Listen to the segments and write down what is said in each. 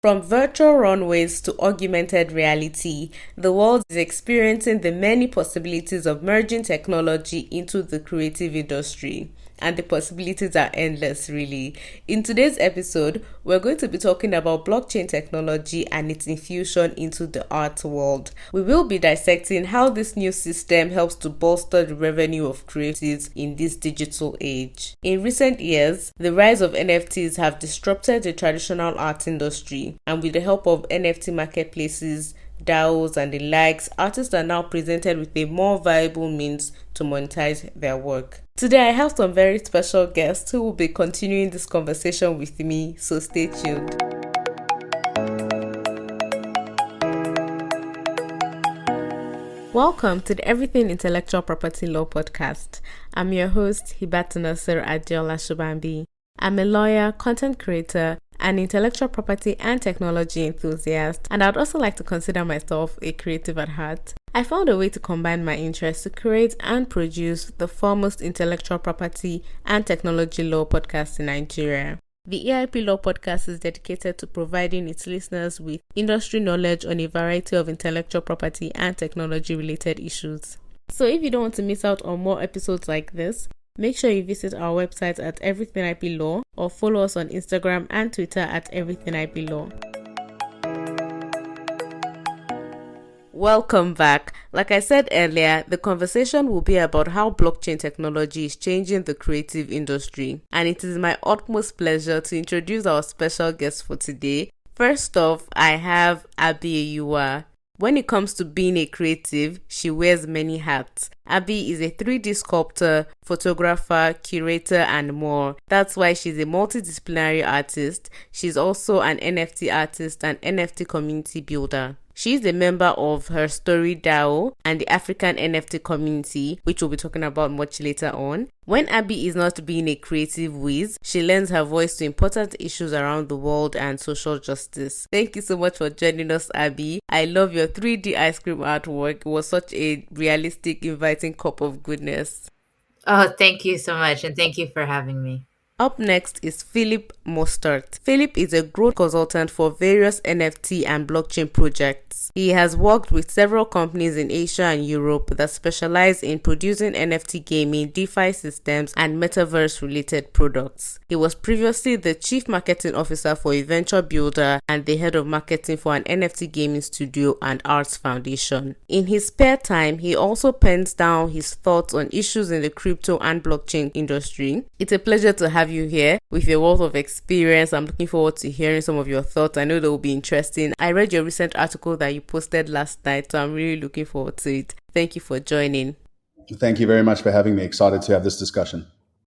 From virtual runways to augmented reality, the world is experiencing the many possibilities of merging technology into the creative industry. And the possibilities are endless, really. In today's episode, we're going to be talking about blockchain technology and its infusion into the art world. We will be dissecting how this new system helps to bolster the revenue of creatives in this digital age. In recent years, the rise of NFTs have disrupted the traditional art industry, and with the help of NFT marketplaces, DAOs and the likes, artists are now presented with a more viable means to monetize their work. Today I have some very special guests who will be continuing this conversation with me, so stay tuned. Welcome to the Everything Intellectual Property Law podcast. I'm your host, Hibatu Nasser Adiola Shubambi. I'm a lawyer, content creator, an intellectual property and technology enthusiast, and I'd also like to consider myself a creative at heart. I found a way to combine my interests to create and produce the foremost intellectual property and technology law podcast in Nigeria. The EIP Law Podcast is dedicated to providing its listeners with industry knowledge on a variety of intellectual property and technology-related issues. So if you don't want to miss out on more episodes like this, make sure you visit our website at Everything IP Law or follow us on Instagram and Twitter at Everything IP Law. Welcome back. Like I said earlier, the conversation will be about how blockchain technology is changing the creative industry. And it is my utmost pleasure to introduce our special guest for today. First off, I have Abi Eyuwa. When it comes to being a creative, she wears many hats. Abi is a 3D sculptor, photographer, curator, and more. That's why she's a multidisciplinary artist. She's also an NFT artist and NFT community builder. She's a member of Her Story DAO and the African NFT community, which we'll be talking about much later on. When Abi is not being a creative whiz, she lends her voice to important issues around the world and social justice. Thank you so much for joining us, Abi. I love your 3D ice cream artwork. It was such a realistic, inviting cup of goodness. Oh, thank you so much, and thank you for having me. Up next is Philip Mostert. Philip is a growth consultant for various NFT and blockchain projects. He has worked with several companies in Asia and Europe that specialize in producing NFT gaming, DeFi systems, and Metaverse-related products. He was previously the Chief Marketing Officer for a venture builder and the Head of Marketing for an NFT gaming studio and arts foundation. In his spare time, he also pens down his thoughts on issues in the crypto and blockchain industry. It's a pleasure to have you here with your wealth of experience. I'm looking forward to hearing some of your thoughts. I know they will be interesting. I read your recent article that you posted last night, so I'm really looking forward to it. Thank you for joining. Thank you very much for having me. Excited to have this discussion.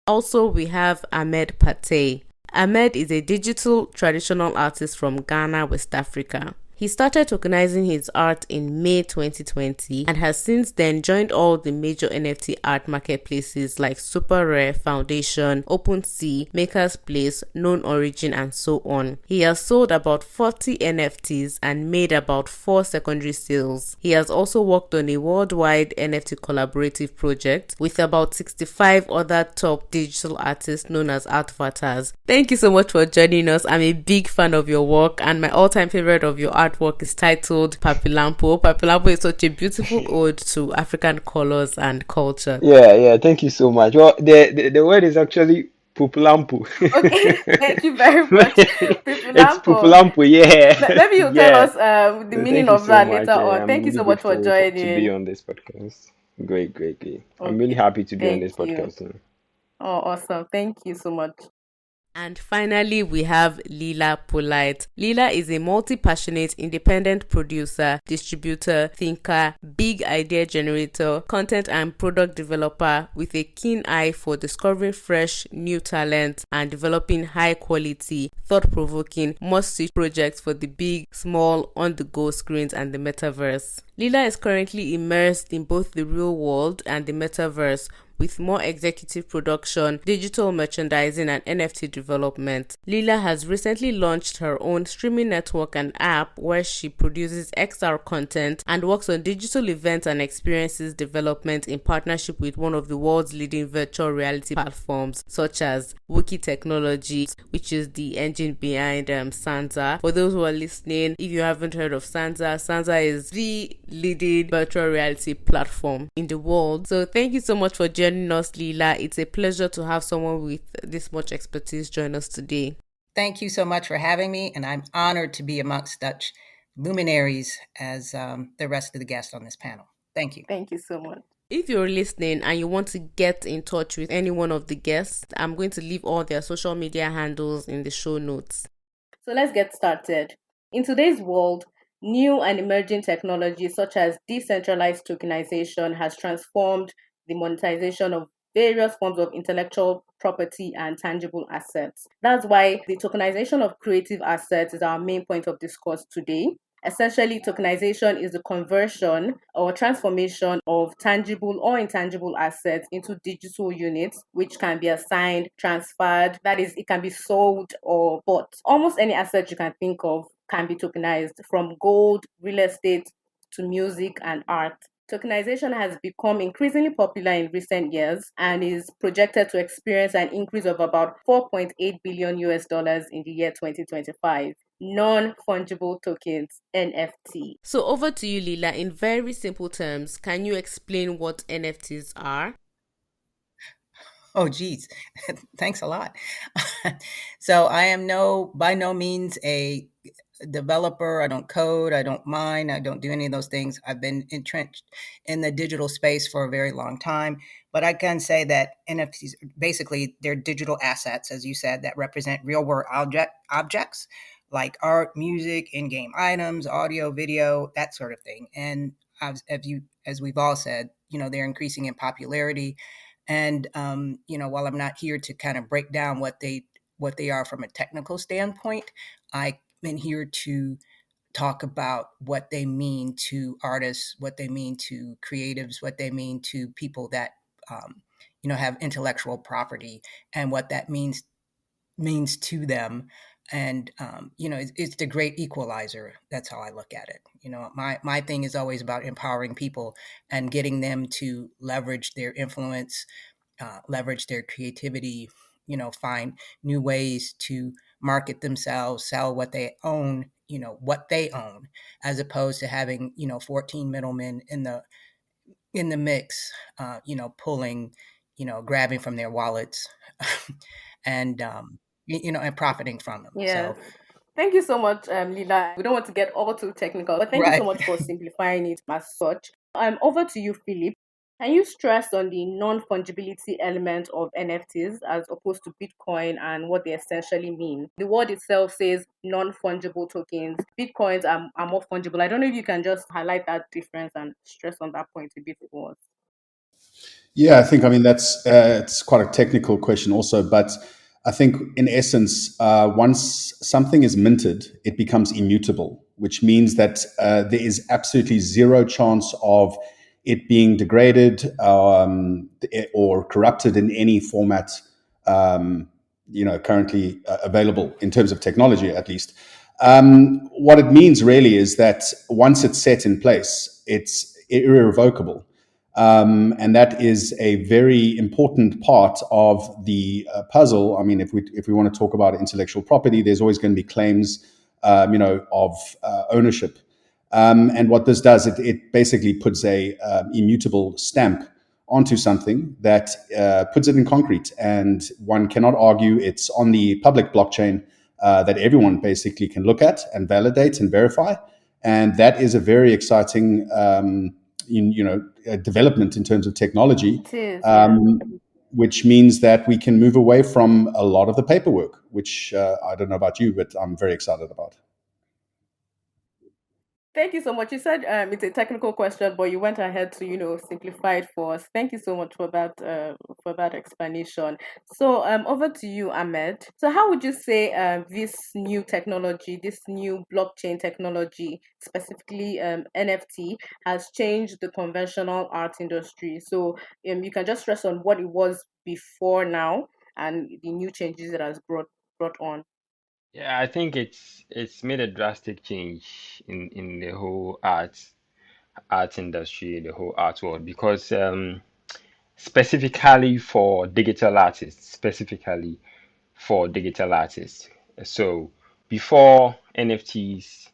Also, we have Ahmed Patey. Ahmed is a digital traditional artist from Ghana, West Africa. He started tokenizing his art in May 2020 and has since then joined all the major NFT art marketplaces like Super Rare, Foundation, OpenSea, Maker's Place, Known Origin, and so on. He has sold about 40 NFTs and made about 4 secondary sales. He has also worked on a worldwide NFT collaborative project with about 65 other top digital artists known as Artvatars. Thank you so much for joining us. I'm a big fan of your work, and my all-time favorite of your artwork is titled Papilampo. Papilampo is such a beautiful ode to African colors and culture. Yeah, thank you so much. Well, the word is actually Pupulampu. Okay, thank you very much. It's Pupulampu, yeah. Maybe you tell us the meaning of that later on. Thank you so much for joining. To be on this podcast. Great. Okay. I'm really happy to be on this podcast. Oh, awesome. Thank you so much. And finally, we have Lila Polite. Lila is a multi-passionate independent producer, distributor, thinker, big idea generator, content and product developer with a keen eye for discovering fresh, new talent and developing high-quality, thought-provoking, must-see projects for the big, small, on-the-go screens and the metaverse. Lila is currently immersed in both the real world and the metaverse, with more executive production, digital merchandising, and NFT development. Lila has recently launched her own streaming network and app where she produces XR content and works on digital events and experiences development in partnership with one of the world's leading virtual reality platforms, such as Blochain Technology, which is the engine behind Sansa. For those who are listening, if you haven't heard of Sansa, Sansa is the leading virtual reality platform in the world. So thank you so much for joining us, Lila. It's a pleasure to have someone with this much expertise join us today. Thank you so much for having me, and I'm honored to be amongst such luminaries as the rest of the guests on this panel. Thank you. Thank you so much. If you're listening and you want to get in touch with any one of the guests, I'm going to leave all their social media handles in the show notes. So let's get started. In today's world, new and emerging technologies such as decentralized tokenization has transformed the monetization of various forms of intellectual property and tangible assets. That's why the tokenization of creative assets is our main point of discourse today. Essentially, tokenization is the conversion or transformation of tangible or intangible assets into digital units, which can be assigned, transferred, that is, it can be sold or bought. Almost any asset you can think of can be tokenized, from gold, real estate, to music and art. Tokenization has become increasingly popular in recent years and is projected to experience an increase of about 4.8 billion US dollars in the year 2025. Non-fungible tokens, NFT. So over to you, Lila. In very simple terms, can you explain what NFTs are? Oh, geez. Thanks a lot. So I am by no means a developer. I don't code. I don't mine. I don't do any of those things. I've been entrenched in the digital space for a very long time. But I can say that NFTs, basically, they're digital assets, as you said, that represent real world objects like art, music, in-game items, audio, video, that sort of thing. And as we've all said, they're increasing in popularity. And while I'm not here to kind of break down what they are from a technical standpoint, I'm here to talk about what they mean to artists, what they mean to creatives, what they mean to people that have intellectual property, and what that means to them. And it's the great equalizer. That's how I look at it. My thing is always about empowering people and getting them to leverage their influence, leverage their creativity, find new ways to market themselves, sell what they own, as opposed to having 14 middlemen in the mix, pulling, grabbing from their wallets, and and profiting from them. Yes. Thank you so much, Lila. We don't want to get all too technical, but thank you so much for simplifying it as such. Over to you, Philip. Can you stress on the non-fungibility element of NFTs as opposed to Bitcoin and what they essentially mean? The word itself says non-fungible tokens. Bitcoins are more fungible. I don't know if you can just highlight that difference and stress on that point a bit for us. Yeah, I mean, that's it's quite a technical question also, but I think in essence, once something is minted, it becomes immutable, which means that there is absolutely zero chance of it being degraded or corrupted in any format, currently available in terms of technology, at least. What it means really is that once it's set in place, it's irrevocable. And that is a very important part of the puzzle. I mean, if we want to talk about intellectual property, there's always going to be claims, of ownership. And what this does, it basically puts a immutable stamp onto something that puts it in concrete, and one cannot argue. It's on the public blockchain that everyone basically can look at and validate and verify, and that is a very exciting development in terms of technology, which means that we can move away from a lot of the paperwork, which I don't know about you, but I'm very excited about. Thank you so much. You said it's a technical question, but you went ahead to simplify it for us. Thank you so much for that explanation. So over to you, Ahmed. So how would you say this new technology, this new blockchain technology, specifically NFT, has changed the conventional art industry? So you can just stress on what it was before now and the new changes it has brought on. Yeah, I think it's made a drastic change in the whole art industry, the whole art world, because specifically for digital artists, specifically for digital artists. So before NFTs,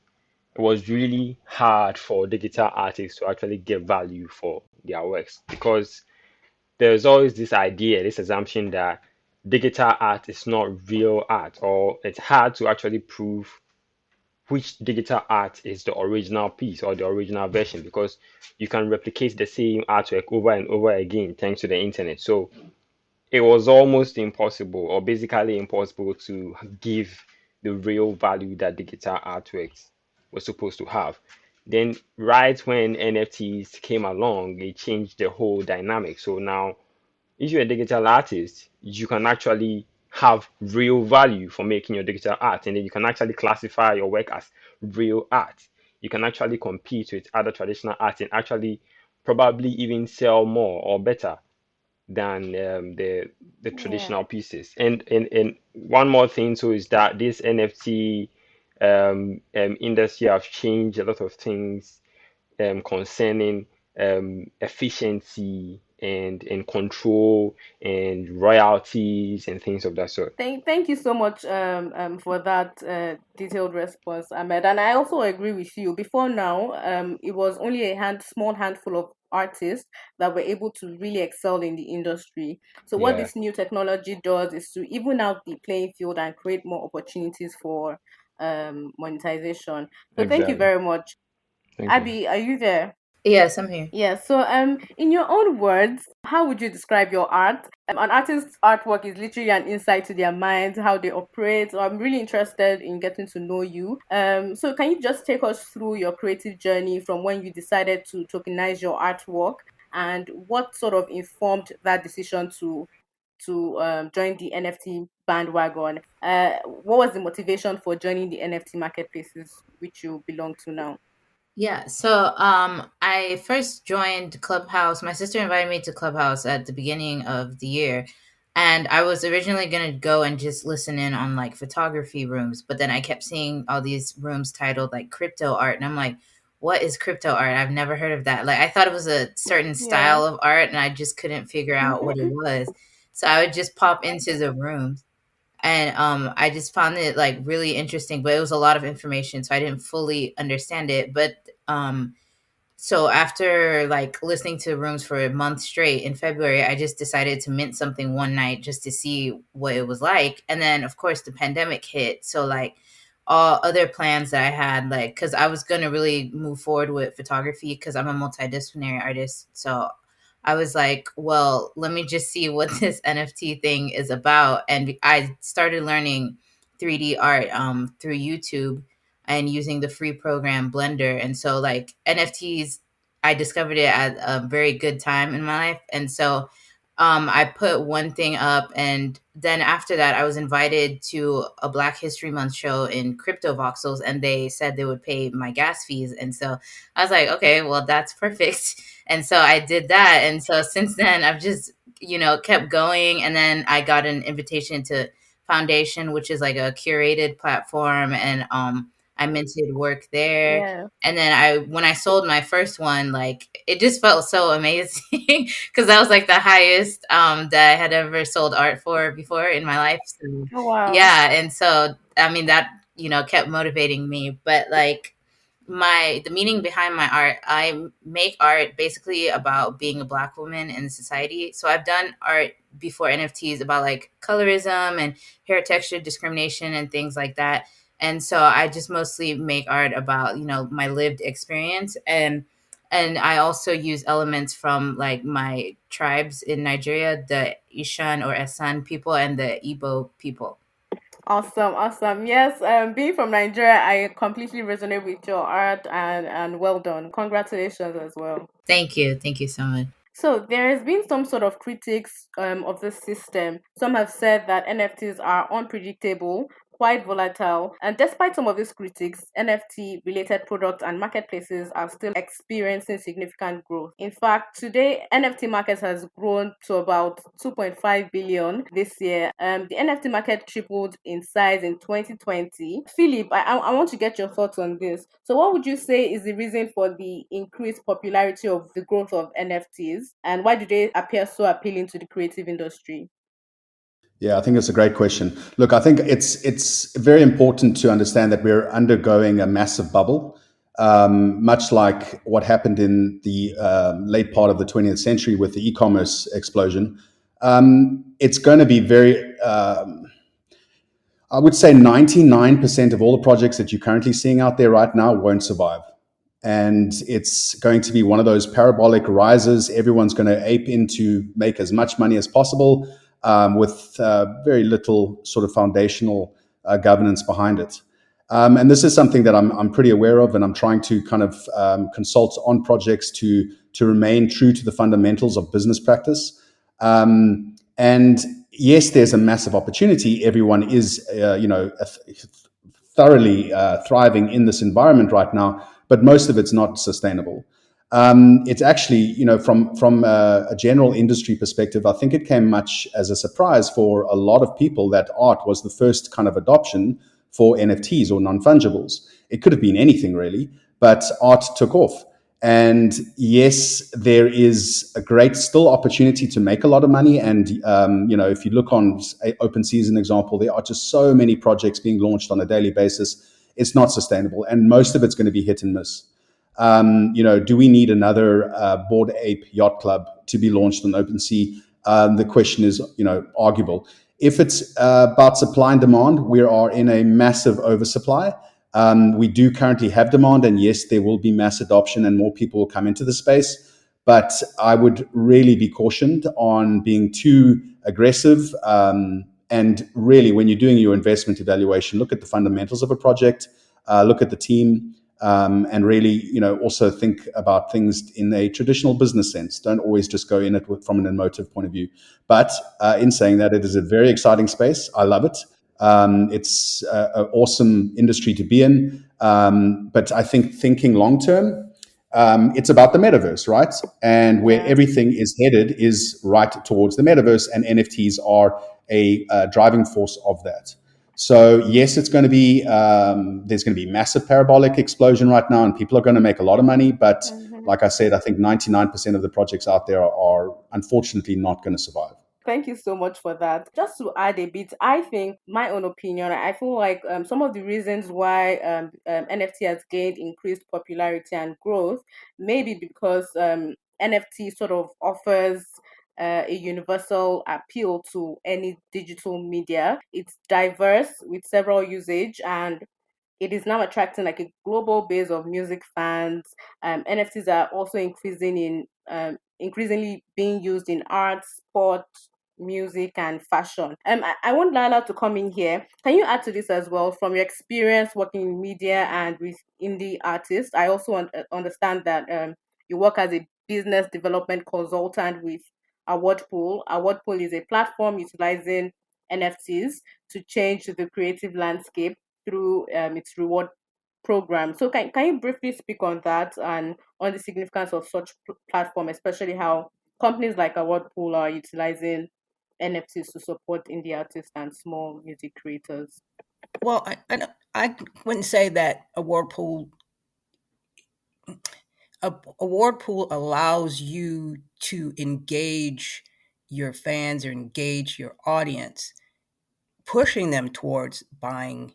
it was really hard for digital artists to actually get value for their works because there's always this idea, this assumption that digital art is not real art, or it's hard to actually prove which digital art is the original piece or the original version because you can replicate the same artwork over and over again thanks to the internet. So it was almost impossible, or basically impossible, to give the real value that digital artworks were supposed to have. Then, right when NFTs came along, it changed the whole dynamic. So now, if you're a digital artist, you can actually have real value for making your digital art, and then you can actually classify your work as real art. You can actually compete with other traditional art and actually probably even sell more or better than the Yeah. traditional pieces. And one more thing too is that this NFT industry have changed a lot of things concerning efficiency and control and royalties and things of that sort. Thank you so much for that detailed response, Ahmed. And I also agree with you. Before now, it was only a small handful of artists that were able to really excel in the industry. So what Yeah, this new technology does is to even out the playing field and create more opportunities for monetization. So thank you exactly. very much. Thank you. Abby, are you there? Yes, I'm here. Yeah, so in your own words, how would you describe your art? An artist's artwork is literally an insight to their minds, how they operate. So I'm really interested in getting to know you. So can you just take us through your creative journey from when you decided to tokenize your artwork and what sort of informed that decision to join the NFT bandwagon? What was the motivation for joining the NFT marketplaces which you belong to now? Yeah, so I first joined Clubhouse. My sister invited me to Clubhouse at the beginning of the year, and I was originally gonna go and just listen in on like photography rooms, but then I kept seeing all these rooms titled like crypto art, and I'm like, what is crypto art? I've never heard of that. Like I thought it was a certain Yeah. style of art, and I just couldn't figure out what it was. So I would just pop into the rooms and I just found it like really interesting, but it was a lot of information, so I didn't fully understand it. But so after like listening to rooms for a month straight in February, I just decided to mint something one night just to see what it was like. And then of course the pandemic hit, so like all other plans that I had, like because I was gonna really move forward with photography because I'm a multidisciplinary artist, so I was like, well, let me just see what this NFT thing is about. And I started learning 3D art through YouTube and using the free program Blender. And so, like, NFTs, I discovered it at a very good time in my life. And so, I put one thing up, and then after that, I was invited to a Black History Month show in Crypto Voxels, and they said they would pay my gas fees. And so I was like, okay, well, that's perfect. And so I did that. And so since then, I've just, kept going. And then I got an invitation to Foundation, which is like a curated platform. And I minted work there. Yeah. And then when I sold my first one, like it just felt so amazing because that was like the highest that I had ever sold art for before in my life. So Oh, wow. yeah, and so I mean that kept motivating me, but like the meaning behind my art, I make art basically about being a Black woman in society. So I've done art before NFTs about like colorism and hair texture discrimination and things like that. And so I just mostly make art about my lived experience, and I also use elements from like my tribes in Nigeria, the Ishan or Esan people and the Igbo people. Awesome, awesome. Yes, being from Nigeria, I completely resonate with your art, and well done. Congratulations as well. Thank you. Thank you so much. So there has been some sort of critics of the system. Some have said that NFTs are unpredictable, quite volatile, and despite some of these critics, NFT related products and marketplaces are still experiencing significant growth. In fact, today NFT market has grown to about 2.5 billion this year. The NFT market tripled in size in 2020. Philip, I want to get your thoughts on this. So, what would you say is the reason for the increased popularity of the growth of NFTs, and why do they appear so appealing to the creative industry? Yeah, I think it's a great question. Look, I think it's very important to understand that we're undergoing a massive bubble, much like what happened in the late part of the 20th century with the e-commerce explosion. It's going to be very, I would say 99% of all the projects that you're currently seeing out there right now won't survive. And it's going to be one of those parabolic rises. Everyone's going to ape in to make as much money as possible, with very little sort of foundational governance behind it. And this is something that I'm pretty aware of, and I'm trying to kind of consult on projects to remain true to the fundamentals of business practice. And yes, there's a massive opportunity. Everyone is, thoroughly thriving in this environment right now, but most of it's not sustainable. It's actually, from a general industry perspective, I think it came much as a surprise for a lot of people that art was the first kind of adoption for NFTs or non fungibles. It could have been anything really, but art took off. And yes, there is a great still opportunity to make a lot of money. And if you look on OpenSea as an example, there are just so many projects being launched on a daily basis. It's not sustainable, and most of it's going to be hit and miss. Do we need another Bored Ape Yacht Club to be launched on OpenSea? The question is, arguable. If it's about supply and demand, we are in a massive oversupply. We do currently have demand, and yes, there will be mass adoption and more people will come into the space. But I would really be cautioned on being too aggressive. And really, when you're doing your investment evaluation, look at the fundamentals of a project, look at the team, and really, also think about things in a traditional business sense. Don't always just go in it from an emotive point of view. But in saying that, it is a very exciting space. I love it. It's an awesome industry to be in. But I think thinking long term, it's about the metaverse, right? And where Yeah. everything is headed is right towards the metaverse, and NFTs are a driving force of that. So yes, it's going to be there's going to be massive parabolic explosion right now, and people are going to make a lot of money. But Mhm. like I said, I think 99% of the projects out there are unfortunately not going to survive. Thank you so much for that. Just to add a bit, I think my own opinion, I feel like some of the reasons why NFT has gained increased popularity and growth, maybe because NFT sort of offers a universal appeal to any digital media. It's diverse with several usage, and it is now attracting like a global base of music fans. NFTs are also increasingly being used in art, sport, music, and fashion. I want Lala to come in here. Can you add to this as well from your experience working in media and with indie artists? I also understand that you work as a business development consultant with Awardpool. Awardpool is a platform utilizing NFTs to change the creative landscape through its reward program. So can you briefly speak on that and on the significance of such platform, especially how companies like Awardpool are utilizing NFTs to support indie artists and small music creators? Well, I wouldn't say that award pool allows you to engage your fans or engage your audience, pushing them towards buying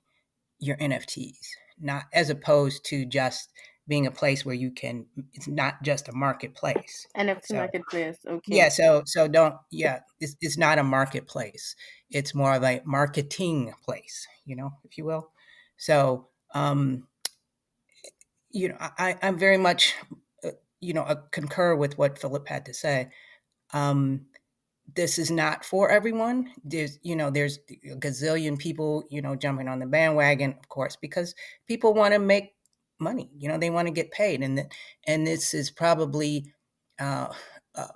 your NFTs, not as opposed to just being a place where you can. It's not just a marketplace. NFT So marketplace. yeah, Okay. so don't yeah, it's not a marketplace. It's more of a marketing place, if you will. So I'm very much concur with what Philip had to say. Um, this is not for everyone. There's a gazillion people, jumping on the bandwagon, of course, because people want to make money. They want to get paid, and this is probably uh, a,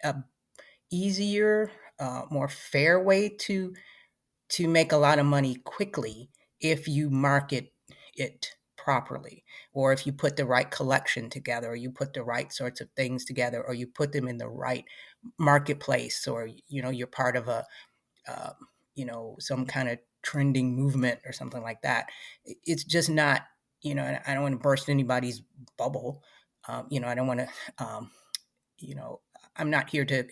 a easier, more fair way to make a lot of money quickly if you market it properly, or if you put the right collection together, or you put the right sorts of things together, or you put them in the right marketplace, or you're part of a uh, some kind of trending movement or something like that. It's just not, and I don't want to burst anybody's bubble. I don't want to, you know I'm not here to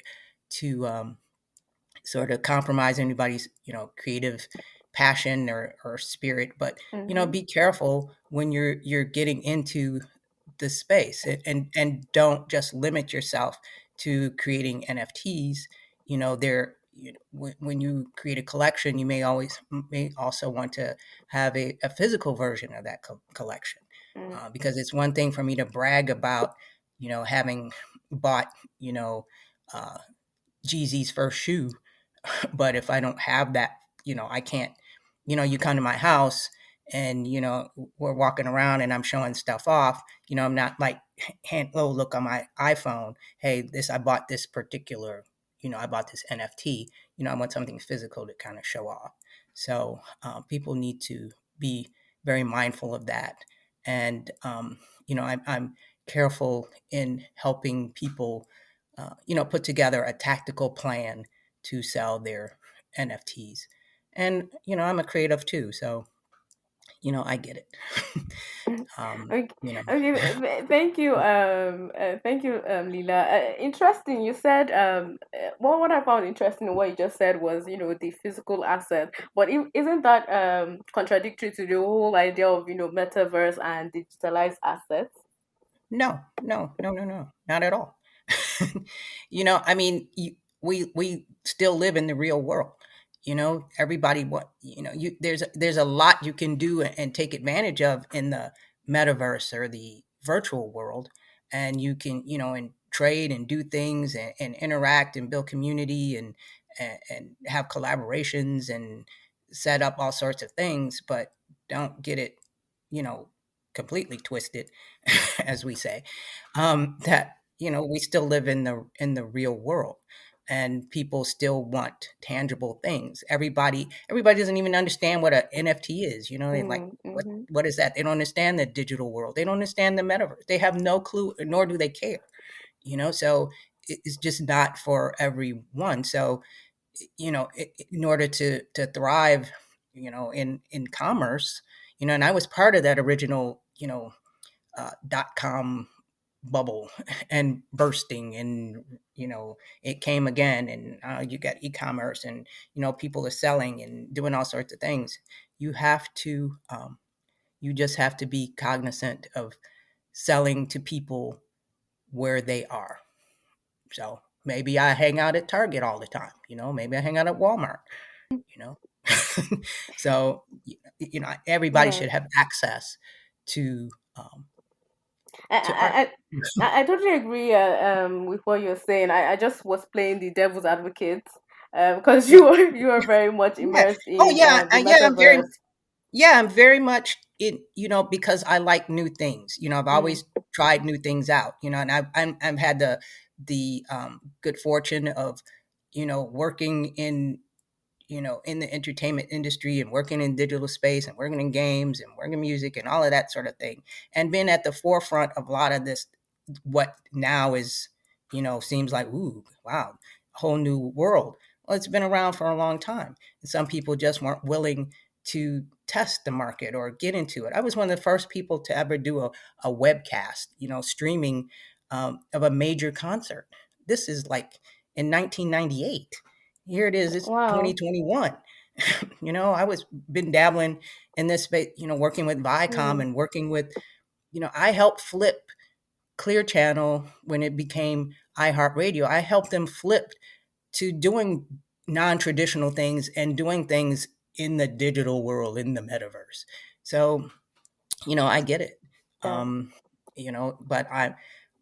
sort of compromise anybody's creative passion or spirit, but Mm-hmm. be careful when you're getting into the space, and don't just limit yourself to creating NFTs. There, when you create a collection, you may also want to have a physical version of that collection, Mm, because it's one thing for me to brag about having bought you know uh, Jeezy's first shoe. But if I don't have that, I can't, you come to my house and, we're walking around and I'm showing stuff off, I'm not like, oh, look on my iPhone. Hey, I bought this particular, I bought this NFT, I want something physical to kind of show off. So people need to be very mindful of that. And, I'm careful in helping people, put together a tactical plan to sell their NFTs. And, I'm a creative too. So, I get it. Okay, you know, okay. Thank you, Lila. Interesting. You said what I found interesting in what you just said was the physical asset, but isn't that contradictory to the whole idea of metaverse and digitalized assets? no, no, no, no, no, not at all. I mean, we still live in the real world. Everybody, there's a lot you can do and take advantage of in the metaverse or the virtual world, and you can, and trade and do things, and interact and build community, and have collaborations and set up all sorts of things, but don't get it, you know, completely twisted, as we say, that we still live in the real world, and people still want tangible things. Everybody doesn't even understand what a NFT is. They're like, Mm, what mm-hmm. what is that? They don't understand the digital world. They don't understand the metaverse. They have no clue, nor do they care. So it's just not for everyone. So in order to thrive, in commerce, and I was part of that original, dot com bubble and bursting, and it came again, and you got e-commerce, and people are selling and doing all sorts of things. You just have to be cognizant of selling to people where they are. So maybe I hang out at Target all the time, maybe I hang out at Walmart, you know so everybody Yeah. should have access to um, I, to art. I, I totally agree with what you're saying. I just was playing the devil's advocate because Yeah, you are very much yeah. immersed Oh in yeah, the yeah. metaverse. I'm very much in, because I like new things. I've Mm, always tried new things out. And I've had the good fortune of working in the entertainment industry, and working in digital space, and working in games, and working in music, and all of that sort of thing, and been at the forefront of a lot of this, what now is, seems like, ooh, wow, a whole new world. Well, it's been around for a long time. And some people just weren't willing to test the market or get into it. I was one of the first people to ever do a webcast, streaming, of a major concert. This is like in 1998. Here it is, it's wow. 2021. I was been dabbling in this space, working with Viacom, Mm, and working with, I helped flip Clear Channel when it became iHeartRadio. I helped them flip to doing non-traditional things, and doing things in the digital world, in the metaverse. So, I get it. yeah. Um, but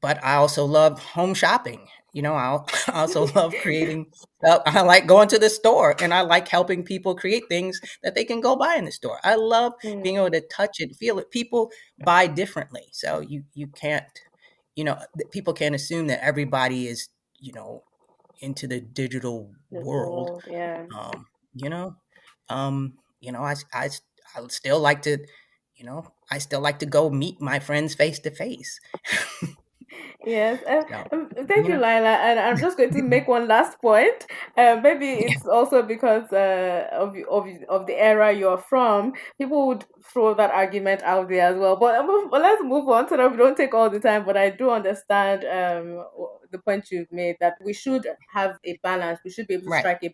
but I also love home shopping. I also love creating. I like going to the store, and I like helping people create things that they can go buy in the store. I love being able to touch it, feel it. People buy differently, so you can't, people can't assume that everybody is, into the digital Digital world. world, yeah. Um, you know, I would still like to, I still like to go meet my friends face to face. Yes, So, thank you you, know, Lila. And I'm just going to make one last point. Maybe yeah, it's also because of the era you're from. People would throw that argument out there as well. But let's move on so that we don't take all the time. But I do understand the point you've made that we should have a balance. We should be able to right. strike a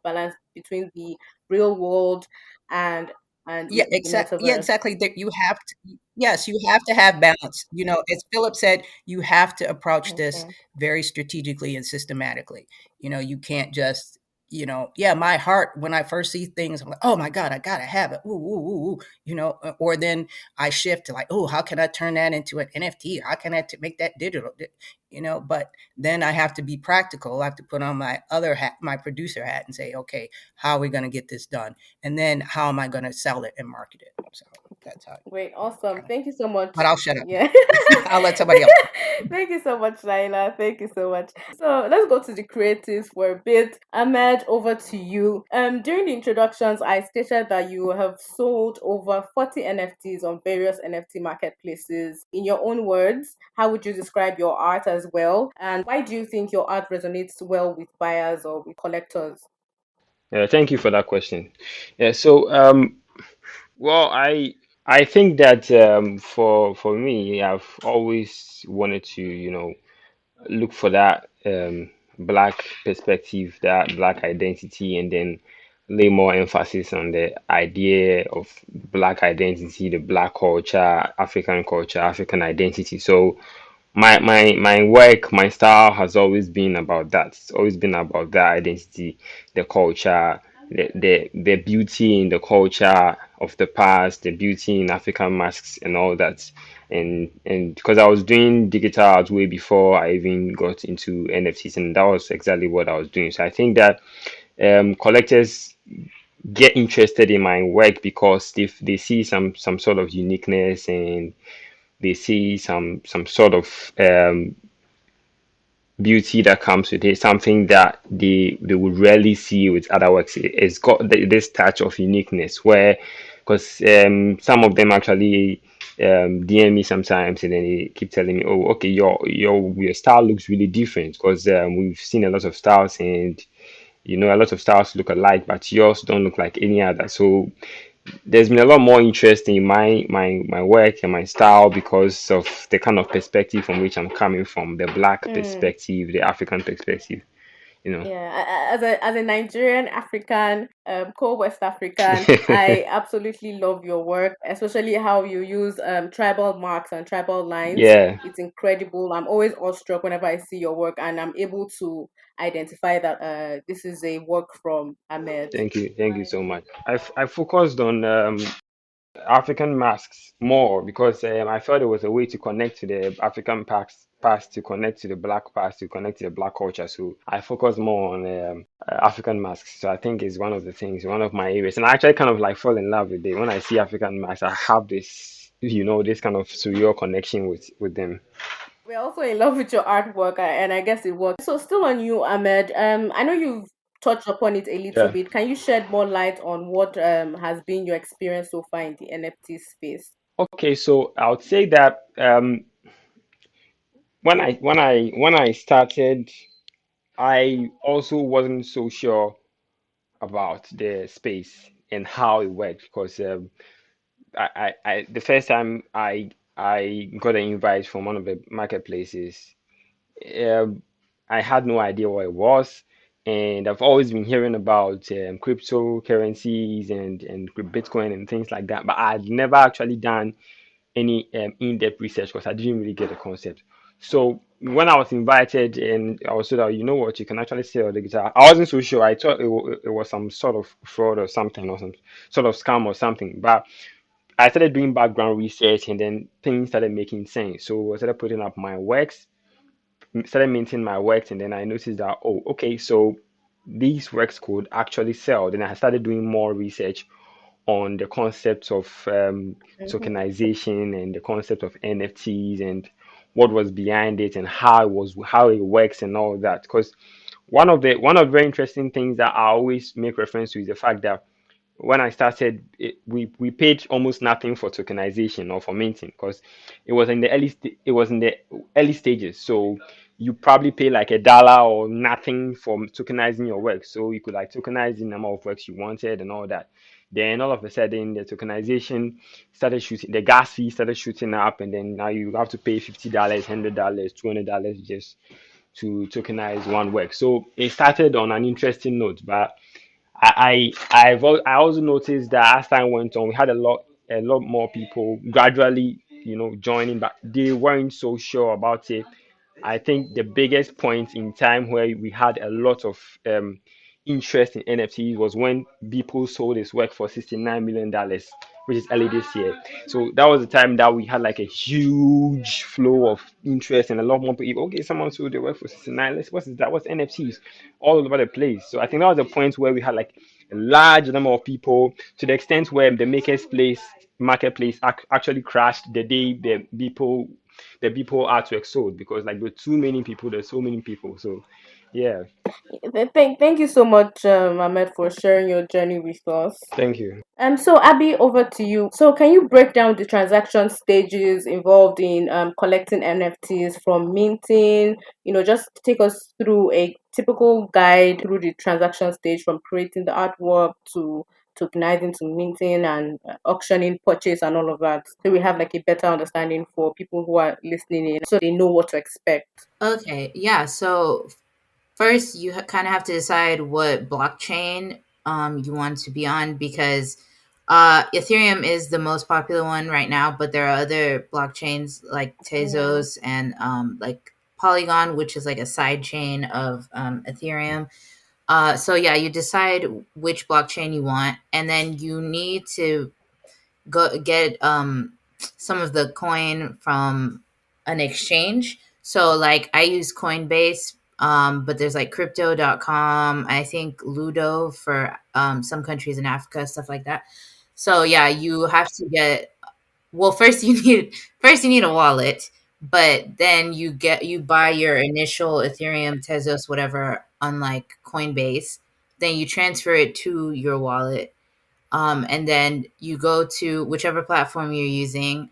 balance between the real world and Yeah, the yeah, metaverse. exactly. That you have to, yes, you have to have balance. As Philip said, you have to approach this Okay. very strategically and systematically. You can't just, yeah, my heart, when I first see things, I'm like, oh my God, I gotta have it. Ooh, ooh, ooh, ooh, or then I shift to like, oh, how can I turn that into an NFT? How can make that digital? But then I have to be practical. I have to put on my other hat, my producer hat, and say, okay, how are we going to get this done? And then how am I going to sell it and market it? So that's how. Great, awesome. Kind of. Thank you so much. But I'll shut up. Yeah. I'll let somebody else. Thank you so much, Laila. Thank you so much. So let's go to the creatives for a bit. Ahmed, over to you. During the introductions, I stated that you have sold over 40 NFTs on various NFT marketplaces. In your own words, how would you describe your art as well? And why do you think your art resonates well with buyers or with collectors? Thank you for that question. Yeah, so well, I think that for me, I've always wanted to, look for that black perspective, that black identity, and then lay more emphasis on the idea of black identity, the black culture, African identity. So my work, my style has always been about that. It's always been about that identity, the culture, the beauty in the culture of the past, the beauty in African masks and all that. And because I was doing digital art way before I even got into NFTs, and that was exactly what I was doing. So I think that collectors get interested in my work because they see some sort of uniqueness, and they see some sort of beauty that comes with it, something that they would rarely see with other works. It's got this touch of uniqueness where, because some of them actually DM me sometimes, and then they keep telling me, oh, okay, your style looks really different, because we've seen a lot of styles, and a lot of styles look alike, but yours don't look like any other. So there's been a lot more interest in my work and my style because of the kind of perspective from which I'm coming from, the black Mm. perspective, the African perspective, you know. Yeah, as a Nigerian African, co-West African, I absolutely love your work, especially how you use tribal marks and tribal lines. Yeah, It's incredible. I'm always awestruck whenever I see your work, and I'm able to identify that this is a work from Ahmed. thank you so much. I focused on African masks more because I felt it was a way to connect to the African past, to connect to the black past, to connect to the black culture. So I focus more on African masks. So I think it's one of the things, one of my areas. And I actually kind of like fall in love with it. When I see African masks, I have this, this kind of surreal connection with them. We're also in love with your artwork, and I guess it works. So, still on you, Ahmed. I know you've touched upon it a little Yeah. bit. Can you shed more light on what has been your experience so far in the NFT space? Okay, so I would say that when I started, I also wasn't so sure about the space and how it worked, because the first time I got an invite from one of the marketplaces, um, I had no idea what it was, and I've always been hearing about cryptocurrencies and Bitcoin and things like that, but I'd never actually done any in-depth research because I didn't really get the concept. So when I was invited and I was told that, you know what, you can actually sell the guitar, I wasn't so sure. I thought it was some sort of fraud or something, or some sort of scam or something. But I started doing background research, and then things started making sense. So I started putting up my works, started minting my works, and then I noticed that, oh, okay, so these works could actually sell. Then I started doing more research on the concepts of tokenization and the concept of NFTs and what was behind it and how it works and all that. Because one of the very interesting things that I always make reference to is the fact that when I started, we paid almost nothing for tokenization or for minting because it was in the early stages. So you probably pay like $1 or nothing for tokenizing your work. So you could like tokenize the number of works you wanted and all that. Then all of a sudden, the tokenization started shooting, the gas fee started shooting up, and then now you have to pay $50, $100, $200 just to tokenize one work. So it started on an interesting note, but I also noticed that as time went on, we had a lot more people gradually, joining, but they weren't so sure about it. I think the biggest point in time where we had a lot of interest in NFTs was when people sold his work for $69 million, which is early this year. So that was the time that we had like a huge flow of interest and a lot more people. Okay, someone sold their work for 69. What's that? What's NFTs? All over the place. So I think that was the point where we had like a large number of people to the extent where the makers place marketplace actually crashed the day the people artwork sold because like there were too many people. There's so many people. So yeah, Thank you so much, Ahmed, for sharing your journey with us. thank you. So Abby, over to you. So can you break down the transaction stages involved in collecting NFTs from minting? Just take us through a typical guide through the transaction stage from creating the artwork to tokenizing to minting and auctioning, purchase, and all of that. So we have like a better understanding for people who are listening in, so they know what to expect. Okay, yeah. So first, you kind of have to decide what blockchain you want to be on because Ethereum is the most popular one right now, but there are other blockchains like Yeah. Tezos and like Polygon, which is like a side chain of Ethereum. So yeah, you decide which blockchain you want, and then you need to go get some of the coin from an exchange. So like I use Coinbase, but there's like crypto.com, I think Ludo for some countries in Africa, stuff like that. So yeah, you have to get well first you need a wallet, but then you buy your initial Ethereum, Tezos, whatever on like Coinbase. Then you transfer it to your wallet, and then you go to whichever platform you're using.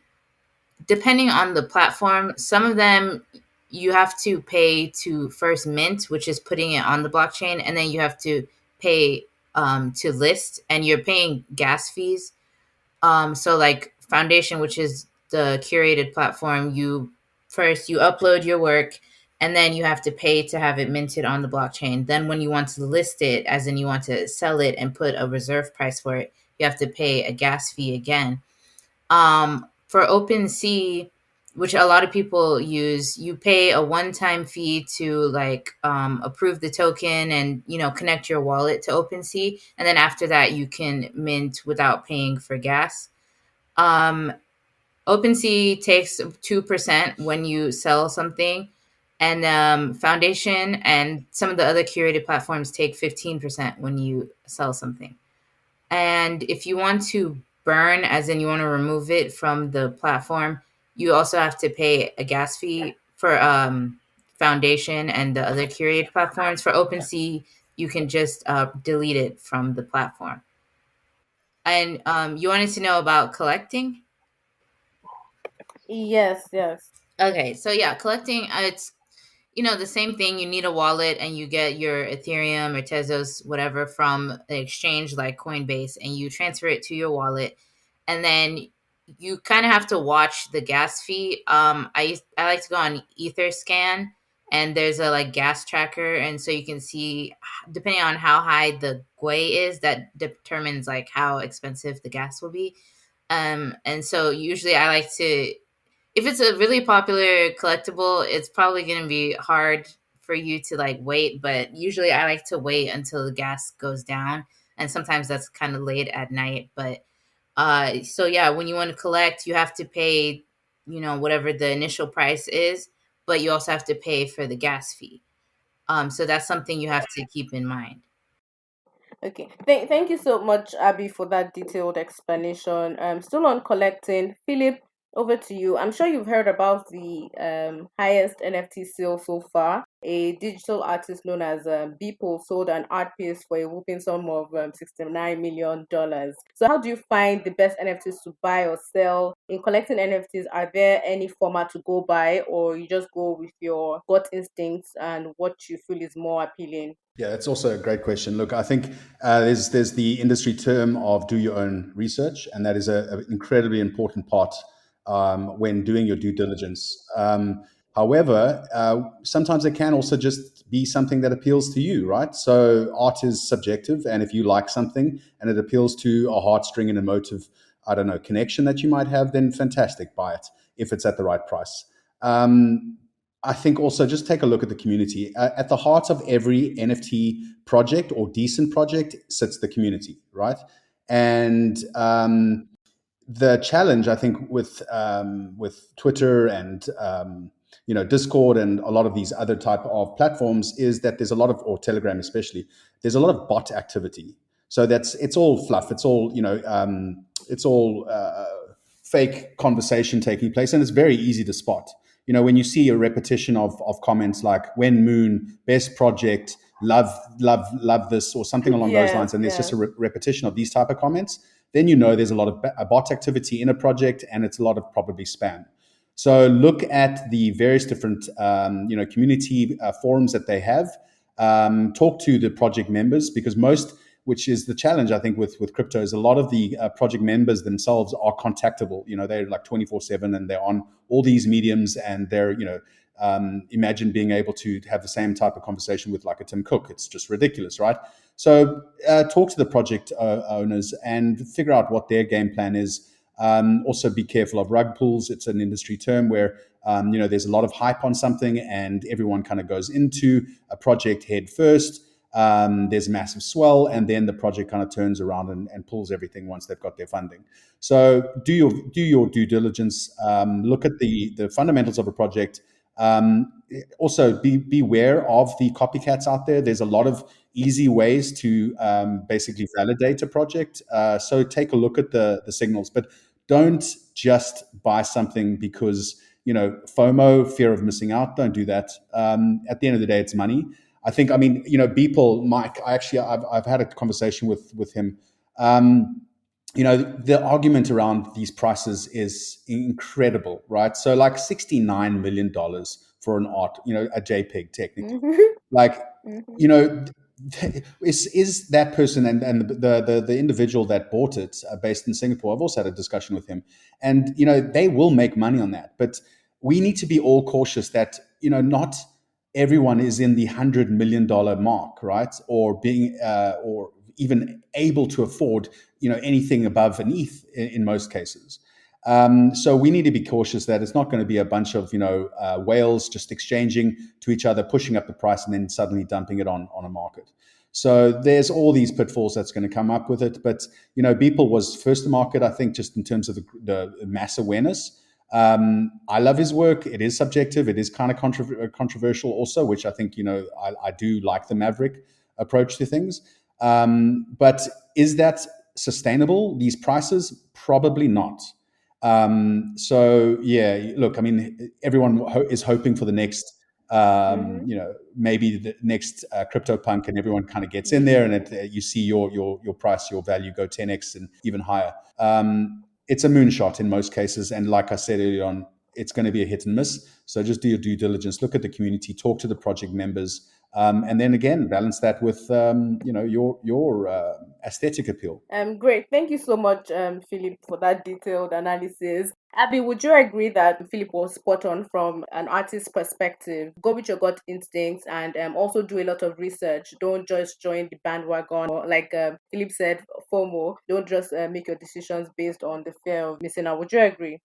Depending on the platform, some of them you have to pay to first mint, which is putting it on the blockchain, and then you have to pay to list, and you're paying gas fees. So like Foundation, which is the curated platform, you upload your work and then you have to pay to have it minted on the blockchain. Then when you want to list it, as in you want to sell it and put a reserve price for it, you have to pay a gas fee again. For OpenSea, which a lot of people use, you pay a one-time fee to like approve the token and connect your wallet to OpenSea, and then after that you can mint without paying for gas. Um, OpenSea takes 2% when you sell something, and Foundation and some of the other curated platforms take 15% when you sell something. And if you want to burn, as in you want to remove it from the platform, you also have to pay a gas fee for Foundation and the other curated platforms. For OpenSea, you can just delete it from the platform. And you wanted to know about collecting? Yes, yes. Okay, so yeah, collecting, it's the same thing. You need a wallet, and you get your Ethereum or Tezos, whatever, from an exchange like Coinbase, and you transfer it to your wallet, and then you kind of have to watch the gas fee. I like to go on EtherScan, and there's a like gas tracker, and so you can see depending on how high the GUI is, that determines like how expensive the gas will be. And so usually I like to, if it's a really popular collectible, it's probably going to be hard for you to like wait. But usually I like to wait until the gas goes down. And sometimes that's kind of late at night. But So yeah, when you want to collect, you have to pay, whatever the initial price is, but you also have to pay for the gas fee. So that's something you have to keep in mind. Okay. Thank you so much, Abby, for that detailed explanation. Still on collecting, Philip, over to you. I'm sure you've heard about the highest NFT sale so far. A digital artist known as Beeple sold an art piece for a whooping sum of $69 million. So, how do you find the best NFTs to buy or sell? In collecting NFTs, are there any format to go by, or you just go with your gut instincts and what you feel is more appealing? Yeah, that's also a great question. Look, I think there's the industry term of do your own research, and that is an incredibly important part when doing your due diligence. However, sometimes it can also just be something that appeals to you, right? So art is subjective, and if you like something and it appeals to a heartstring and emotive, I don't know, connection that you might have, then fantastic, buy it if it's at the right price. I think also just take a look at the community. At the heart of every NFT project or decent project sits the community, right? And the challenge, I think, with Twitter and Discord and a lot of these other type of platforms is that there's a lot of, or Telegram especially, there's a lot of bot activity. So it's all fluff. It's all it's all fake conversation taking place, and it's very easy to spot. When you see a repetition of comments like "when moon best project, love this" or something along those Yes, lines, and there's just yes. a repetition of these type of comments, then there's a lot of bot activity in a project, and it's a lot of probably spam. So look at the various different community forums that they have. Talk to the project members, because most, which is the challenge I think with crypto, is a lot of the project members themselves are contactable. They're like 24/7, and they're on all these mediums, and they're imagine being able to have the same type of conversation with like a Tim Cook. It's just ridiculous, right? So talk to the project owners and figure out what their game plan is. Also, be careful of rug pulls. It's an industry term where there's a lot of hype on something, and everyone kind of goes into a project head first. There's a massive swell, and then the project kind of turns around and pulls everything once they've got their funding. So do your due diligence. Look at the fundamentals of a project. Also, beware of the copycats out there. There's a lot of easy ways to basically validate a project. So take a look at the signals, but don't just buy something because FOMO, fear of missing out. Don't do that. At the end of the day, it's money. I mean, Beeple, Mike, I've had a conversation with him. The argument around these prices is incredible, right? So like $69 million for an art, a JPEG technically. Mhm. Like, Mhm. you know, is that person and the individual that bought it based in Singapore? I've also had a discussion with him, and they will make money on that, but we need to be all cautious that not everyone is in the $100 million mark, right? Or being or even able to afford anything above an ETH in most cases. So we need to be cautious that it's not going to be a bunch of whales just exchanging to each other, pushing up the price, and then suddenly dumping it on a market. So there's all these pitfalls that's going to come up with it. But Beeple was first to market, I think, just in terms of the mass awareness. I love his work. It is subjective. It is kind of controversial also, which I think I do like the maverick approach to things. But is that sustainable? These prices, probably not. So yeah, look, I mean, everyone is hoping for the next, Mhm. maybe the next crypto punk, and everyone kind of gets in there, and Yeah. you see your price, your value go 10x and even higher. It's a moonshot in most cases, and like I said earlier on, it's going to be a hit and miss. So just do your due diligence, look at the community, talk to the project members, and then again balance that with your aesthetic appeal. Great. Thank you so much, Philip, for that detailed analysis. Abby, would you agree that Philip was spot on from an artist's perspective? Go with your gut instincts and also do a lot of research. Don't just join the bandwagon, or like Philip said, FOMO. Don't just make your decisions based on the fear of missing out. Would you agree?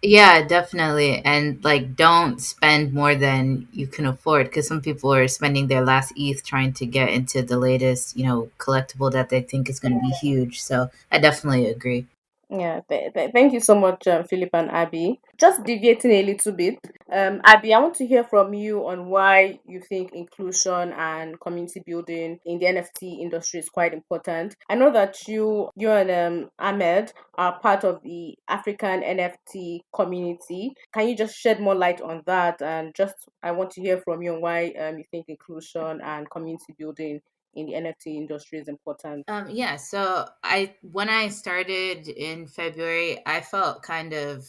Yeah, definitely. And like, don't spend more than you can afford, because some people are spending their last ETH trying to get into the latest, collectible that they think is going to be huge. So I definitely agree. Yeah, thank you so much, Philip and Abby. Just deviating a little bit, Abby, I want to hear from you on why you think inclusion and community building in the NFT industry is quite important. I know that you and Ahmed are part of the African NFT community. Can you just shed more light on that? And just I want to hear from you on why you think inclusion and community building in the NFT industry is important. Yeah, so I when I started in February, I felt kind of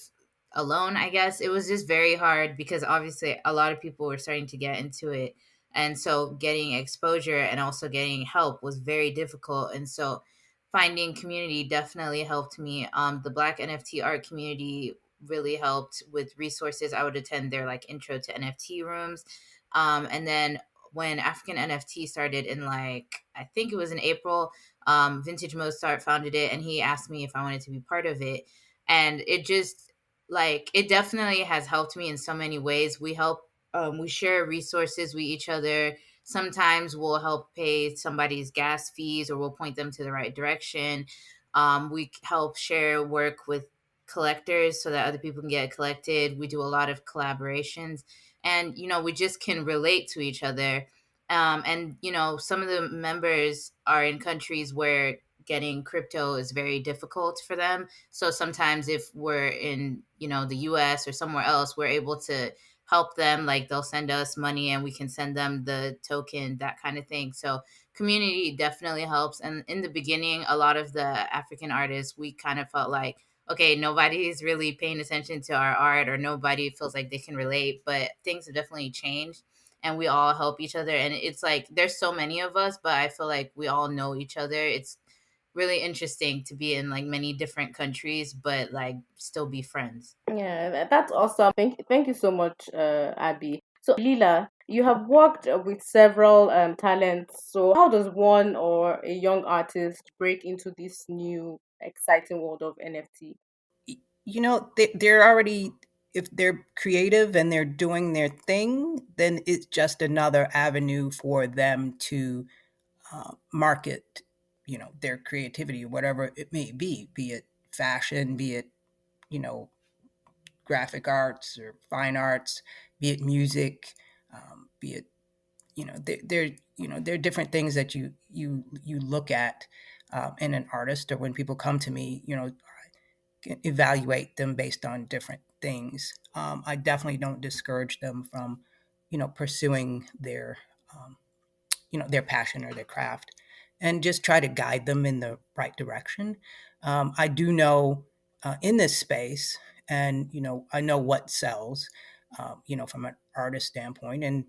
alone, I guess. It was just very hard because obviously a lot of people were starting to get into it. And so getting exposure and also getting help was very difficult. And so finding community definitely helped me. The Black NFT art community really helped with resources. I would attend their like intro to NFT rooms. And then when African NFT started in like I think it was in April, Vintage Mozart founded it, and he asked me if I wanted to be part of it, and it just like it definitely has helped me in so many ways. We share resources with each other. Sometimes we'll help pay somebody's gas fees, or we'll point them to the right direction. We help share work with collectors so that other people can get collected. We do a lot of collaborations, and we just can relate to each other. And some of the members are in countries where getting crypto is very difficult for them. So sometimes if we're in, the US or somewhere else, we're able to help them. Like they'll send us money and we can send them the token, that kind of thing. So community definitely helps. And in the beginning, a lot of the African artists, we kind of felt like, okay, nobody's really paying attention to our art, or nobody feels like they can relate. But things have definitely changed, and we all help each other. And it's like there's so many of us, but I feel like we all know each other. It's really interesting to be in like many different countries, but like still be friends. Yeah, that's awesome. Thank you so much, Abby. So, Lila, you have worked with several talents. So, how does one or a young artist break into this new exciting world of NFT? They're already, if they're creative and they're doing their thing, then it's just another avenue for them to market, their creativity, whatever it may be it fashion, be it, you know, graphic arts or fine arts, be it music, be it, there are different things that you look at in an artist, or when people come to me, evaluate them based on different things. I definitely don't discourage them from, pursuing um, their passion or their craft, and just try to guide them in the right direction. I do know in this space, and I know what sells, from an artist standpoint, and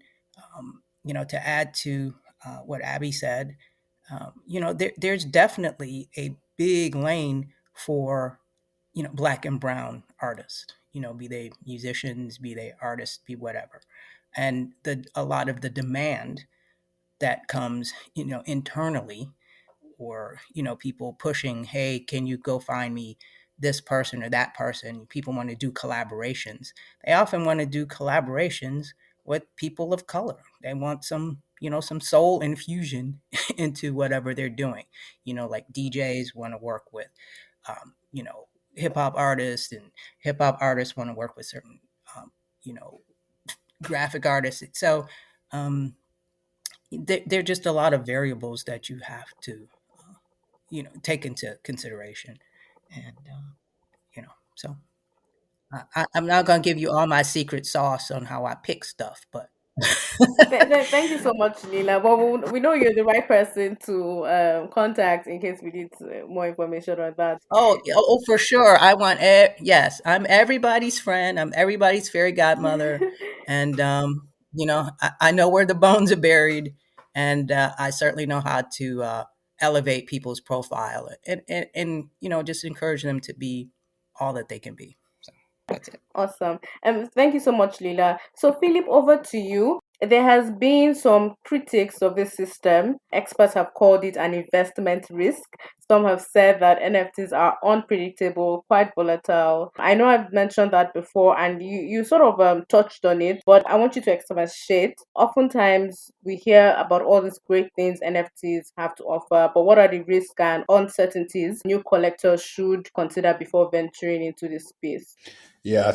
to add to what Abby said, there's definitely a big lane for black and brown artists. Be they musicians, be they artists, be whatever, and a lot of the demand that comes, internally, or people pushing, hey, can you go find me this person or that person? People want to do collaborations. They often want to do collaborations with people of color. They want some soul infusion into whatever they're doing. Like DJs want to work with hip hop artists, and hip hop artists want to work with certain um, you know graphic artists. So um, there are just a lot of variables that you have to take into consideration, and so I'm not going to give you all my secret sauce on how I pick stuff, but Thank you so much, Lila. But we know you're the right person to contact in case we need more information on that. oh, yeah, oh, for sure. Yes, I'm everybody's friend. I'm everybody's fairy godmother, and I know where the bones are buried, and I certainly know how to elevate people's profile, and just encourage them to be all that they can be. So that's it. Awesome. Thank you so much, Lila. So, Philip, over to you. There has been some critics of this system. Experts have called it an investment risk. Some have said that NFTs are unpredictable, quite volatile. I know I've mentioned that before, and you sort of touched on it, but I want you to expatiate. Oftentimes, we hear about all these great things NFTs have to offer, but what are the risks and uncertainties new collectors should consider before venturing into this space? Yeah, I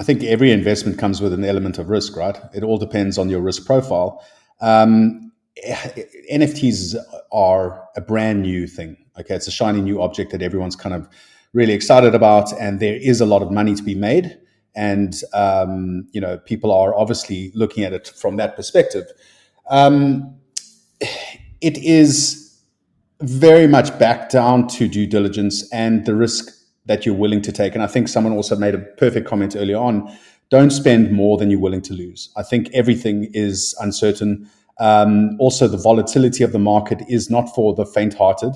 think every investment comes with an element of risk, right? It all depends on your risk profile. NFTs are a brand new thing. Okay, it's a shiny new object that everyone's kind of really excited about, and there is a lot of money to be made. And people are obviously looking at it from that perspective. Um, it is very much back down to due diligence and the risk that you're willing to take. And I think someone also made a perfect comment earlier on. Don't spend more than you're willing to lose. I think everything is uncertain. Also, the volatility of the market is not for the faint-hearted.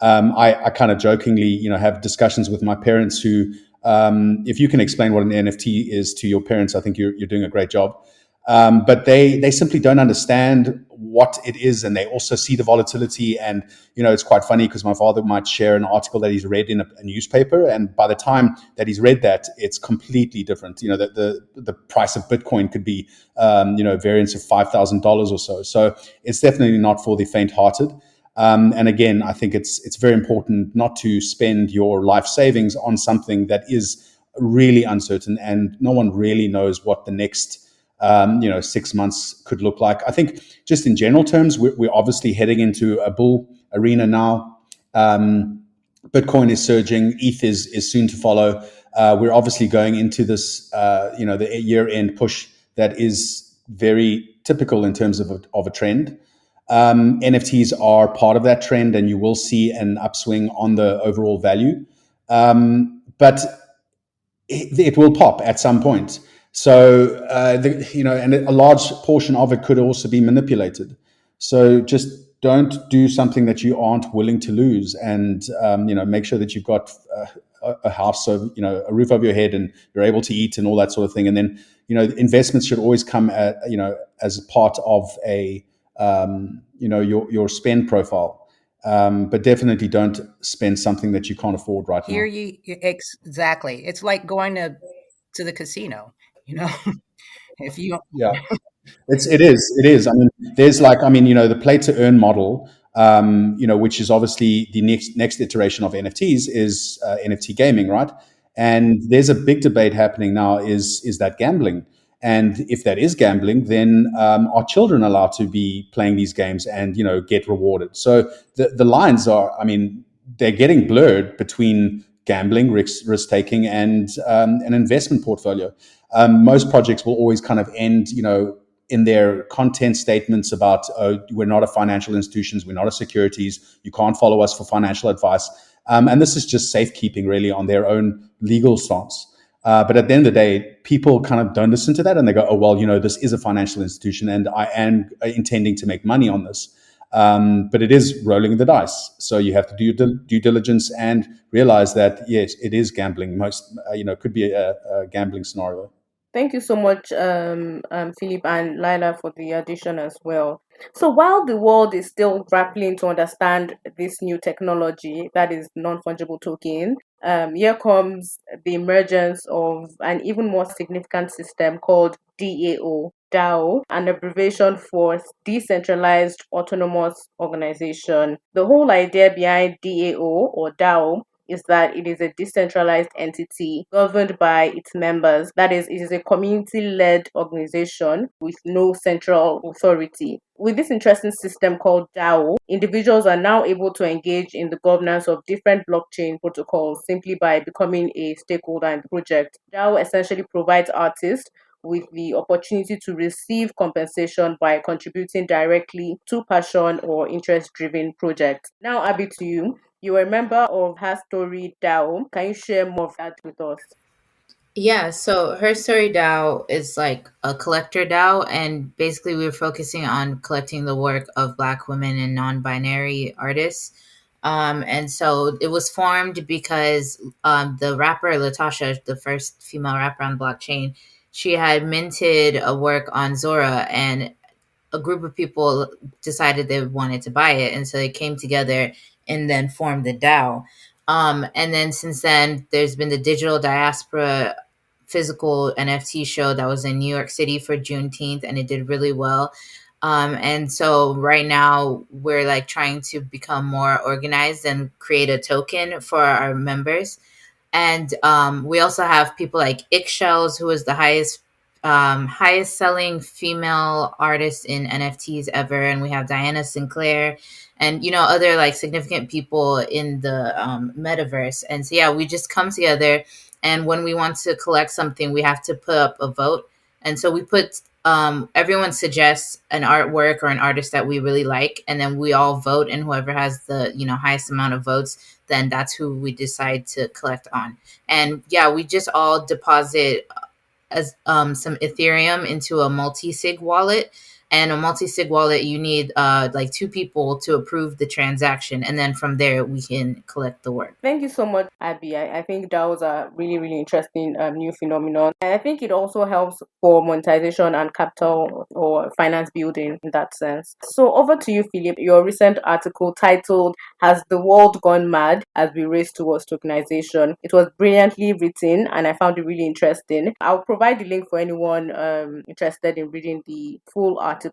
I kind of jokingly, have discussions with my parents who, if you can explain what an NFT is to your parents, I think you're doing a great job. But they simply don't understand what it is, and they also see the volatility. And it's quite funny because my father might share an article that he's read in a newspaper, and by the time that he's read that, it's completely different. The price of Bitcoin could be variance of $5,000 or so. So it's definitely not for the faint-hearted. And again, I think it's very important not to spend your life savings on something that is really uncertain, and no one really knows what the next 6 months could look like. I think just in general terms, we're obviously heading into a bull arena now. Bitcoin is surging. ETH is soon to follow. We're obviously going into this, the year-end push that is very typical in terms of a trend. NFTs are part of that trend, and you will see an upswing on the overall value. But it will pop at some point. So, and a large portion of it could also be manipulated. So just don't do something that you aren't willing to lose, and make sure that you've got a house, so a roof over your head, and you're able to eat and all that sort of thing. And then investments should always come at as part of a your spend profile. But definitely don't spend something that you can't afford right now. Here you exactly. It's like going to the casino, you know. If you Yeah. It is. I mean, there's the play to earn model, which is obviously the next iteration of NFTs is NFT gaming, right? And there's a big debate happening now: is that gambling? And if that is gambling, then are children allowed to be playing these games and get rewarded? So the lines are, they're getting blurred between gambling, risk taking, and an investment portfolio. Most projects will always kind of end, in their content statements about, oh, we're not a financial institutions, we're not a securities, you can't follow us for financial advice. And this is just safekeeping really on their own legal stance. But at the end of the day, people kind of don't listen to that, and they go, oh, well, this is a financial institution and I am intending to make money on this. But it is rolling the dice. So you have to do due diligence and realize that, yes, it is gambling. Could be a gambling scenario. Thank you so much, Philip and Lila, for the addition as well. So while the world is still grappling to understand this new technology that is non-fungible token, here comes the emergence of an even more significant system called DAO, an abbreviation for Decentralized Autonomous Organization. The whole idea behind DAO or DAO is that it is a decentralized entity governed by its members. That is, it is a community led organization with no central authority. With this interesting system called DAO, individuals are now able to engage in the governance of different blockchain protocols simply by becoming a stakeholder in the project. DAO essentially provides artists with the opportunity to receive compensation by contributing directly to passion or interest driven projects. Now, Abby, to you. You are a member of Her Story DAO. Can you share more of that with us? Yeah, so Her Story DAO is like a collector DAO, and basically we were focusing on collecting the work of Black women and non-binary artists. And so it was formed because the rapper Latasha, the first female rapper on blockchain, she had minted a work on Zora, and a group of people decided they wanted to buy it, and so they came together and then formed the DAO. And then since then, there's been the Digital Diaspora physical NFT show that was in New York City for Juneteenth, and it did really well. And so right now we're like trying to become more organized and create a token for our members. And we also have people like Ixshells, who is the highest selling female artist in NFTs ever, and we have Diana Sinclair, and other like significant people in the metaverse. And so yeah, we just come together, and when we want to collect something, we have to put up a vote. And so we put everyone suggests an artwork or an artist that we really like, and then we all vote, and whoever has the highest amount of votes, then that's who we decide to collect on. And yeah, we just all deposit as some Ethereum into a multi-sig wallet. And a multi-sig wallet, you need like two people to approve the transaction, and then from there we can collect the work. Thank you so much, Abby. I think that was a really, really interesting new phenomenon. And I think it also helps for monetization and capital or finance building in that sense. So over to you, Philip. Your recent article titled "Has the World Gone Mad as We Race Towards Tokenization?" It was brilliantly written, and I found it really interesting. I'll provide the link for anyone interested in reading the full article.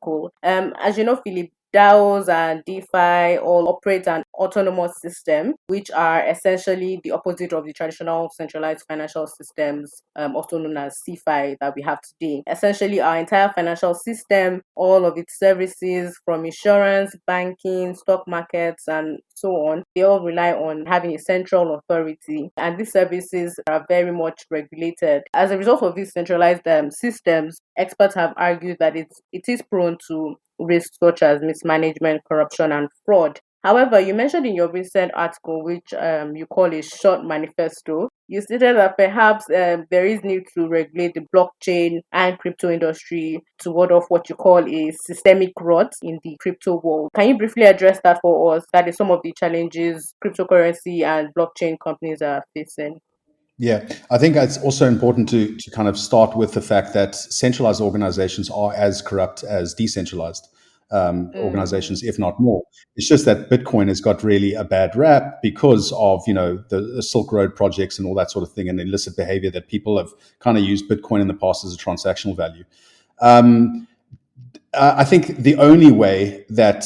As you know, Philip, DAOs and DeFi all operate an autonomous system, which are essentially the opposite of the traditional centralized financial systems, also known as CeFi, that we have today. Essentially, our entire financial system, all of its services from insurance, banking, stock markets, and so on, they all rely on having a central authority, and these services are very much regulated. As a result of these centralized systems, experts have argued that it is prone to risks such as mismanagement, corruption, and fraud. However, you mentioned in your recent article, which you call a short manifesto, you stated that perhaps there is need to regulate the blockchain and crypto industry to ward off what you call a systemic rot in the crypto world. Can you briefly address that for us? That is some of the challenges cryptocurrency and blockchain companies are facing. Yeah, I think it's also important to kind of start with the fact that centralized organizations are as corrupt as decentralized organizations, if not more. It's just that Bitcoin has got really a bad rap because of the Silk Road projects and all that sort of thing, and illicit behavior that people have kind of used Bitcoin in the past as a transactional value. I think the only way that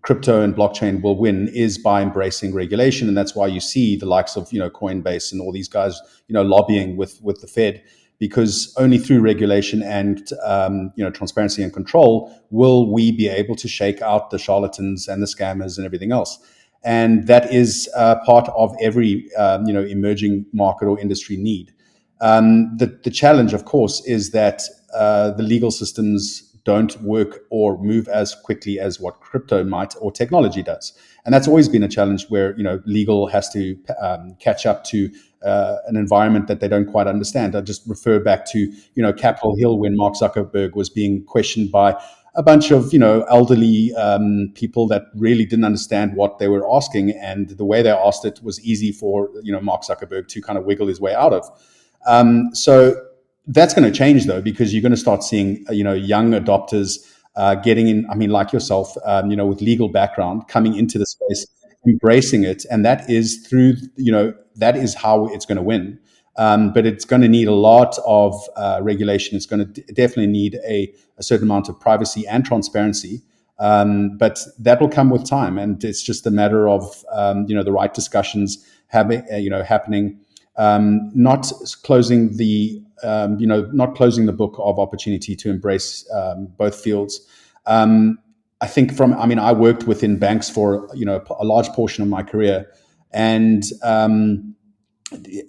crypto and blockchain will win is by embracing regulation, and that's why you see the likes of Coinbase and all these guys lobbying with the Fed, because only through regulation and transparency and control will we be able to shake out the charlatans and the scammers and everything else. And that is part of every emerging market or industry need. The challenge, of course, is that the legal systems don't work or move as quickly as what crypto might or technology does. And that's always been a challenge where, legal has to catch up to an environment that they don't quite understand. I just refer back to, Capitol Hill when Mark Zuckerberg was being questioned by a bunch of, elderly people that really didn't understand what they were asking. And the way they asked it was easy for, Mark Zuckerberg to kind of wiggle his way out of. So that's going to change, though, because you're going to start seeing, young adopters getting in. I mean, like yourself, with legal background, coming into the space, embracing it, and that is through, that is how it's going to win. But it's going to need a lot of regulation. It's going to definitely need a certain amount of privacy and transparency. But that will come with time, and it's just a matter of the right discussions happening. Not closing the not closing the book of opportunity to embrace both fields. I think I worked within banks for a large portion of my career, and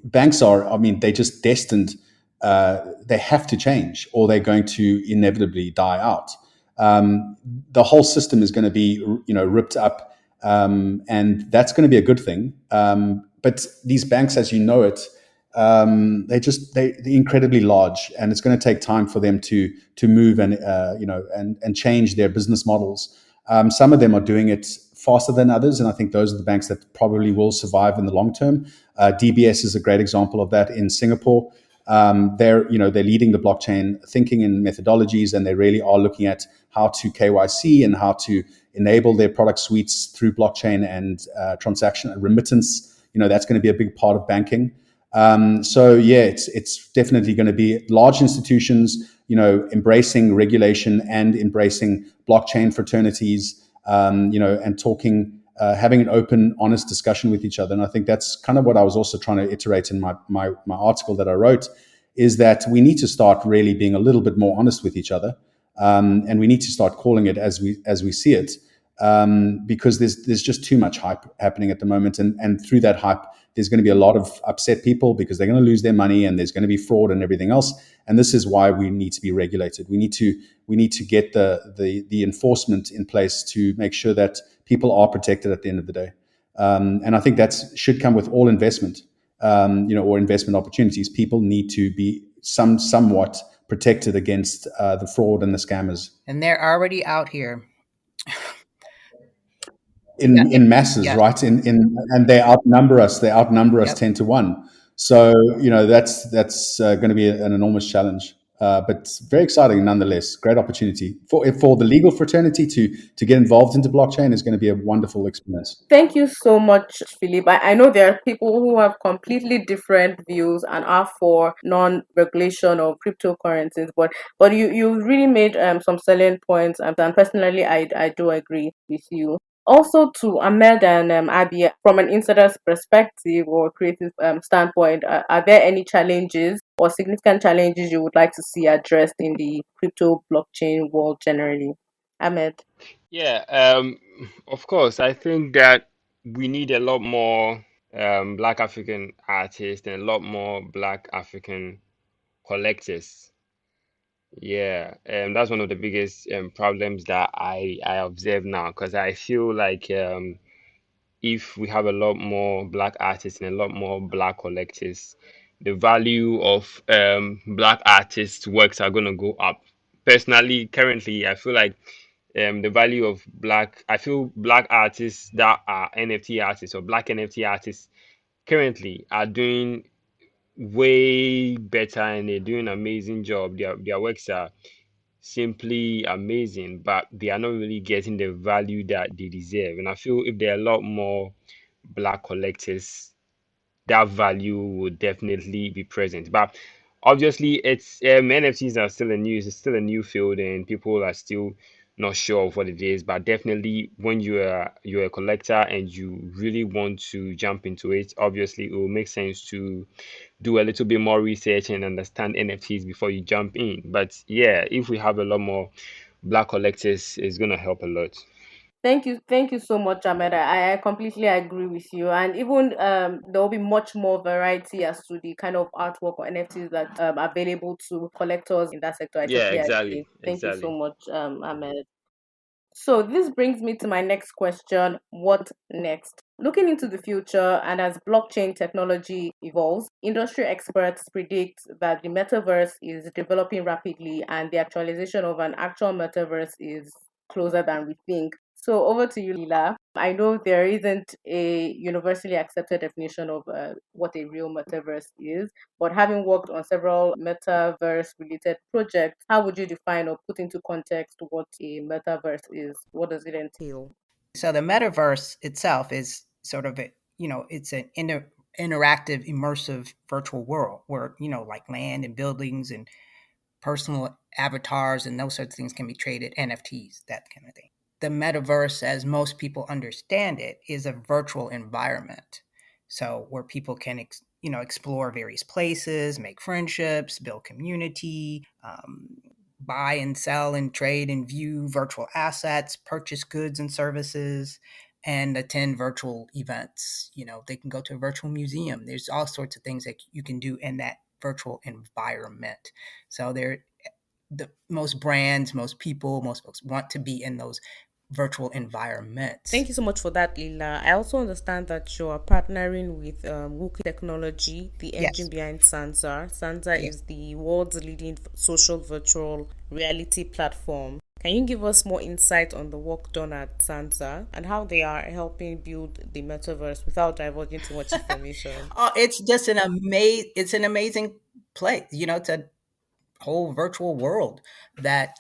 banks are, they're just destined. They have to change, or they're going to inevitably die out. The whole system is going to be ripped up, and that's going to be a good thing. But these banks, as you know it, they're incredibly large, and it's going to take time for them to move and change their business models. Some of them are doing it faster than others, and I think those are the banks that probably will survive in the long term. DBS is a great example of that in Singapore. they're leading the blockchain thinking and methodologies, and they really are looking at how to KYC and how to enable their product suites through blockchain and transaction and remittance. That's going to be a big part of banking. So yeah, it's definitely going to be large institutions, embracing regulation and embracing blockchain fraternities, and talking, having an open, honest discussion with each other. And I think that's kind of what I was also trying to iterate in my article that I wrote, is that we need to start really being a little bit more honest with each other, and we need to start calling it as we see it, because there's just too much hype happening at the moment, and through that hype, there's going to be a lot of upset people because they're going to lose their money, and there's going to be fraud and everything else. And this is why we need to be regulated. We need to get the enforcement in place to make sure that people are protected at the end of the day. And I think that should come with all investment, or investment opportunities. People need to be somewhat protected against the fraud and the scammers. And they're already out here. In masses, Yes. right? And they outnumber us. They outnumber us Yep. 10-1. So that's going to be an enormous challenge. But very exciting nonetheless. Great opportunity for the legal fraternity to get involved into blockchain is going to be a wonderful experience. Thank you so much, Philip. I know there are people who have completely different views and are for non-regulation of cryptocurrencies, but you really made some salient points, and personally, I do agree with you. Also, to Ahmed and Abby, from an insider's perspective or creative standpoint, are there any challenges or significant challenges you would like to see addressed in the crypto blockchain world generally? Ahmed. Yeah, of course. I think that we need a lot more Black African artists and a lot more Black African collectors. Yeah, that's one of the biggest problems that I observe now, because I feel like if we have a lot more Black artists and a lot more Black collectors, the value of Black artists' works are gonna go up. Personally, currently, I feel like the value of I feel Black artists that are NFT artists or Black NFT artists currently are doing way better, and they're doing an amazing job. Their works are simply amazing, but they are not really getting the value that they deserve. And I feel if there are a lot more Black collectors, that value would definitely be present. But obviously, it's NFTs are still it's still a new field, and people are still not sure of what it is. But definitely, when you're a collector and you really want to jump into it, obviously it will make sense to do a little bit more research and understand NFTs before you jump in. But yeah, if we have a lot more Black collectors, it's gonna help a lot. Thank you so much, Ahmed. I completely agree with you. And even there will be much more variety as to the kind of artwork or NFTs that available to collectors in that sector. I Yeah, totally agree. exactly, Thank you so exactly. much, Ahmed. So this brings me to my next question. What next? Looking into the future and as blockchain technology evolves, industry experts predict that the metaverse is developing rapidly and the actualization of an actual metaverse is closer than we think. So over to you, Lila. I know there isn't a universally accepted definition of what a real metaverse is, but having worked on several metaverse related projects, how would you define or put into context what a metaverse is? What does it entail? So the metaverse itself is sort of it's an interactive, immersive virtual world where, like land and buildings and personal avatars and those sorts of things can be traded, NFTs, that kind of thing. The metaverse, as most people understand it, is a virtual environment. So where people can, explore various places, make friendships, build community, buy and sell and trade and view virtual assets, purchase goods and services, and attend virtual events. They can go to a virtual museum. There's all sorts of things that you can do in that virtual environment. So most brands, most people, most folks want to be in those virtual environments. Thank you so much for that, Lila. I also understand that you are partnering with Wookiee Technology, the engine Yes. behind Sansa. Sansa Yes. is the world's leading social virtual reality platform. Can you give us more insight on the work done at Sansa and how they are helping build the metaverse without divulging too much information? Oh, it's an amazing place. It's a whole virtual world that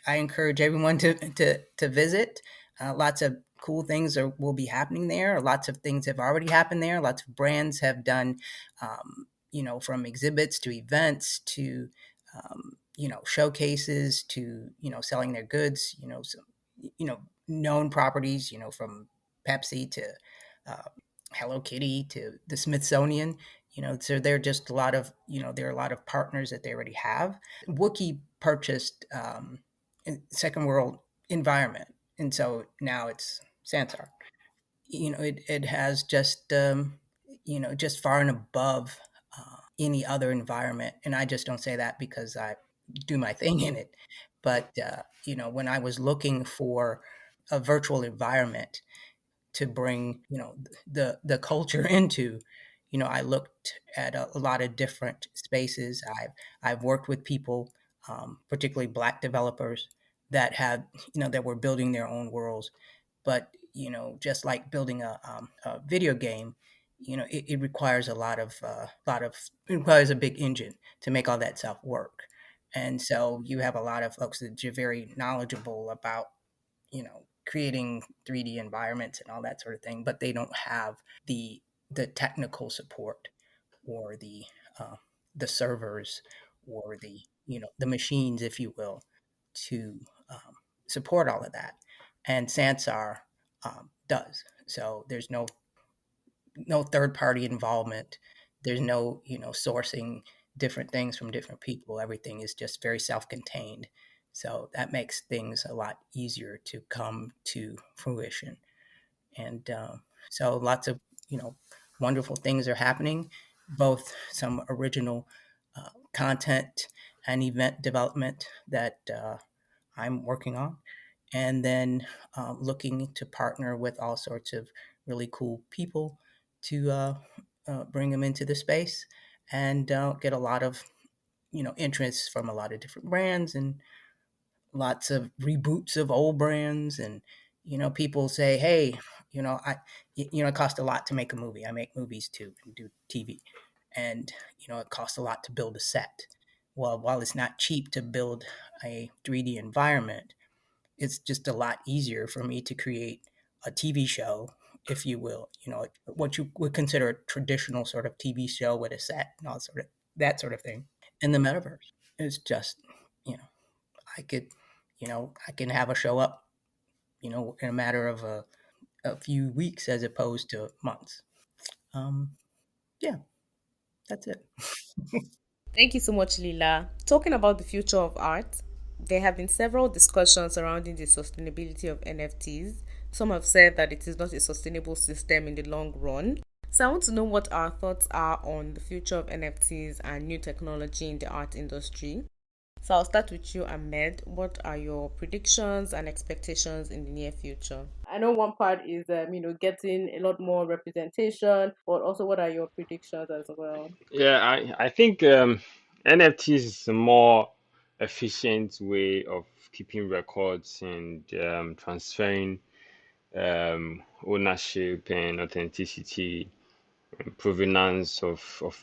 I encourage everyone to visit. Lots of cool things will be happening there. Lots of things have already happened there. Lots of brands have done, from exhibits to events to, showcases to, selling their goods, some, known properties, from Pepsi to uh, Hello Kitty to the Smithsonian. So there are just a lot of, there are a lot of partners that they already have. Wookie purchased Second World Environment, and so now it's Sansar. It has just, just far and above any other environment. And I just don't say that because I do my thing in it. But, when I was looking for a virtual environment to bring, the culture into, I looked at a lot of different spaces. I've worked with people, particularly Black developers that had, that were building their own worlds. But, just like building a video game, it requires it requires a big engine to make all that stuff work. And so you have a lot of folks that are very knowledgeable about, creating 3D environments and all that sort of thing, but they don't have the technical support or uh, the servers or the machines, if you will, to support all of that. And Sansar does. So there's no third party involvement. There's no sourcing different things from different people. Everything is just very self contained. So that makes things a lot easier to come to fruition. And so lots of wonderful things are happening, both some original content and event development that I'm working on, and then looking to partner with all sorts of really cool people to bring them into the space and get a lot of interest from a lot of different brands and lots of reboots of old brands. And people say, hey, it costs a lot to make a movie. I make movies too and do TV, and it costs a lot to build a set. Well, while it's not cheap to build a 3D environment, it's just a lot easier for me to create a TV show, if you will, what you would consider a traditional sort of TV show with a set and all sort of that sort of thing. In the metaverse, it's just, you know, I could, I can have a show up, in a matter of a few weeks as opposed to months. Um, yeah, that's it. Thank you so much, Lila. Talking about the future of art, there have been several discussions surrounding the sustainability of NFTs. Some have said that it is not a sustainable system in the long run. So I want to know what our thoughts are on the future of NFTs and new technology in the art industry. So I'll start with you, Ahmed. What are your predictions and expectations in the near future? I know one part is, getting a lot more representation, but also what are your predictions as well? Yeah, I think NFTs is a more efficient way of keeping records and transferring ownership and authenticity and provenance of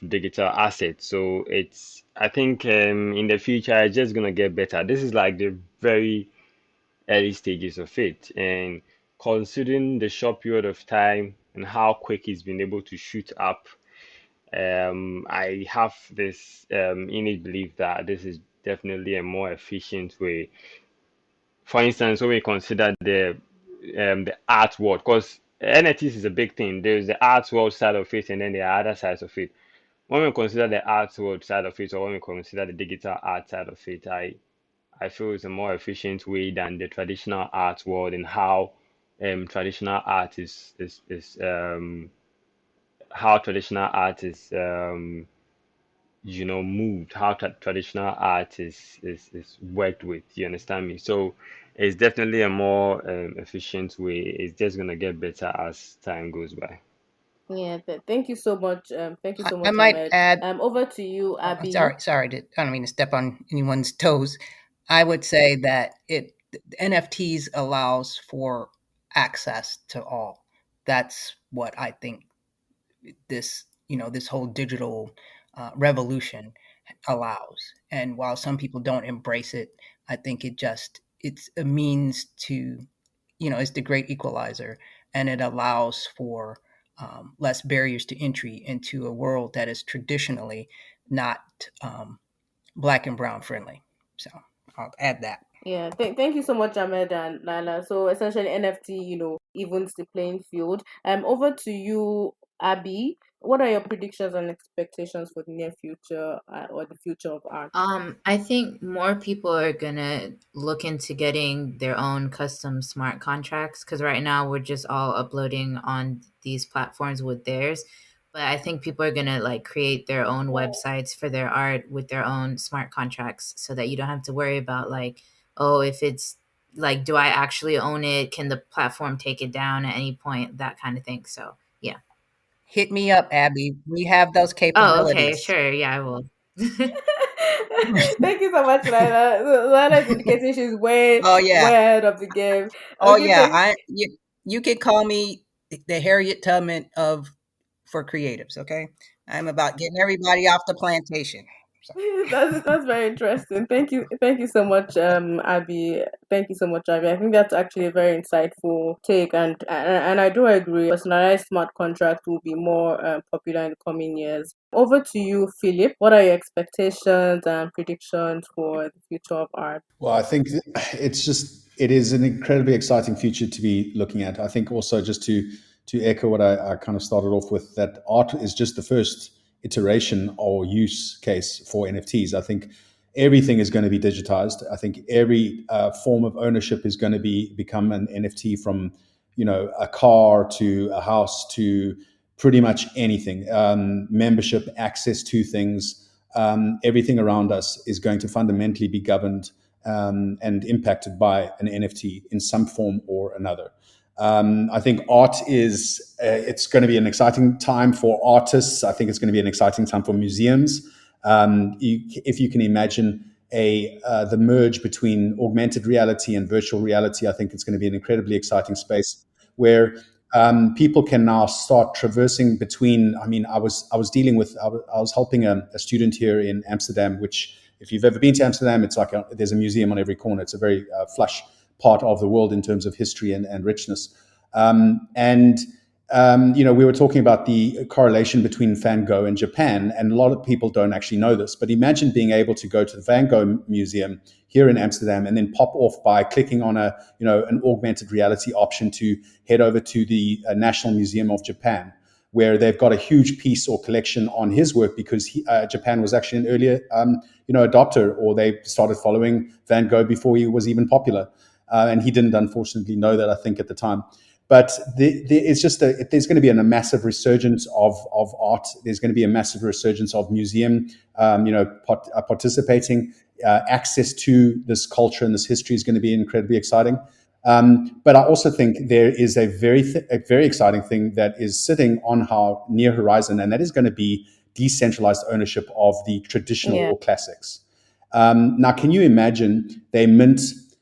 digital assets. So it's, I think in the future it's just gonna get better. This is like the very early stages of it, and considering the short period of time and how quick it's been able to shoot up, I have this innate belief that this is definitely a more efficient way. For instance, when we consider the art world, because NFTs is a big thing. There's the art world side of it, and then there are other sides of it. When we consider the art world side of it, or when we consider the digital art side of it, I feel it's a more efficient way than the traditional art world, and how traditional art is how traditional art is moved, how traditional art is worked with. You understand me? So it's definitely a more efficient way. It's just gonna get better as time goes by. Yeah, thank you so much. Thank you so I much, might Ahmed. add. Over to you, Oh, Abby. sorry. I don't mean to step on anyone's toes. I would say that NFTs allows for access to all. That's what I think this whole digital revolution allows. And while some people don't embrace it, I think it's a means to, it's the great equalizer, and it allows for less barriers to entry into a world that is traditionally not black and brown friendly. So I'll add that. Yeah, thank you so much, Ahmed and Lala. So essentially, NFT, evens the playing field. Over to you, Abby. What are your predictions and expectations for the near future or the future of art? I think more people are gonna look into getting their own custom smart contracts because right now we're just all uploading on these platforms with theirs. But I think people are gonna like create their own websites for their art with their own smart contracts so that you don't have to worry about like, oh, if it's like, do I actually own it? Can the platform take it down at any point? That kind of thing. So yeah. Hit me up, Abby. We have those Oh, okay, capabilities. sure, yeah, I will. Thank you so much, Lila. Lila is indicating she's Oh yeah. way ahead of the game. Oh Okay, yeah. thank You can call me the Harriet Tubman of for creatives. Okay, I'm about getting everybody off the plantation. So. that's very interesting. Thank you so much, Abby. Thank you so much, Abby. I think that's actually a very insightful take, and I do agree. Personalized smart contract will be more popular in the coming years. Over to you, Philip. What are your expectations and predictions for the future of art? Well, I think it is an incredibly exciting future to be looking at. I think also just to echo what I kind of started off with, that art is just the first iteration or use case for NFTs. I think everything is going to be digitized. I think every form of ownership is going to become an NFT, from a car to a house to pretty much anything. Membership, access to things, everything around us is going to fundamentally be governed and impacted by an NFT in some form or another. I think art it's going to be an exciting time for artists. I think it's going to be an exciting time for museums. If you can imagine the merge between augmented reality and virtual reality, I think it's going to be an incredibly exciting space where people can now start traversing between. I mean, I was dealing with, I was helping a student here in Amsterdam, which, if you've ever been to Amsterdam, it's like there's a museum on every corner. It's a very flush part of the world in terms of history and richness. We were talking about the correlation between Van Gogh and Japan, and a lot of people don't actually know this. But imagine being able to go to the Van Gogh Museum here in Amsterdam and then pop off by clicking on an augmented reality option to head over to the National Museum of Japan, where they've got a huge piece or collection on his work, because Japan was actually an earlier adopter, or they started following Van Gogh before he was even popular. And he didn't, unfortunately, know that, I think, at the time. But there's going to be a massive resurgence of art. There's going to be a massive resurgence of museum, participating. Access to this culture and this history is going to be incredibly exciting. But I also think there is a very exciting thing that is sitting on our near horizon, and that is going to be decentralized ownership of the traditional or classics. Now, can you imagine they mint,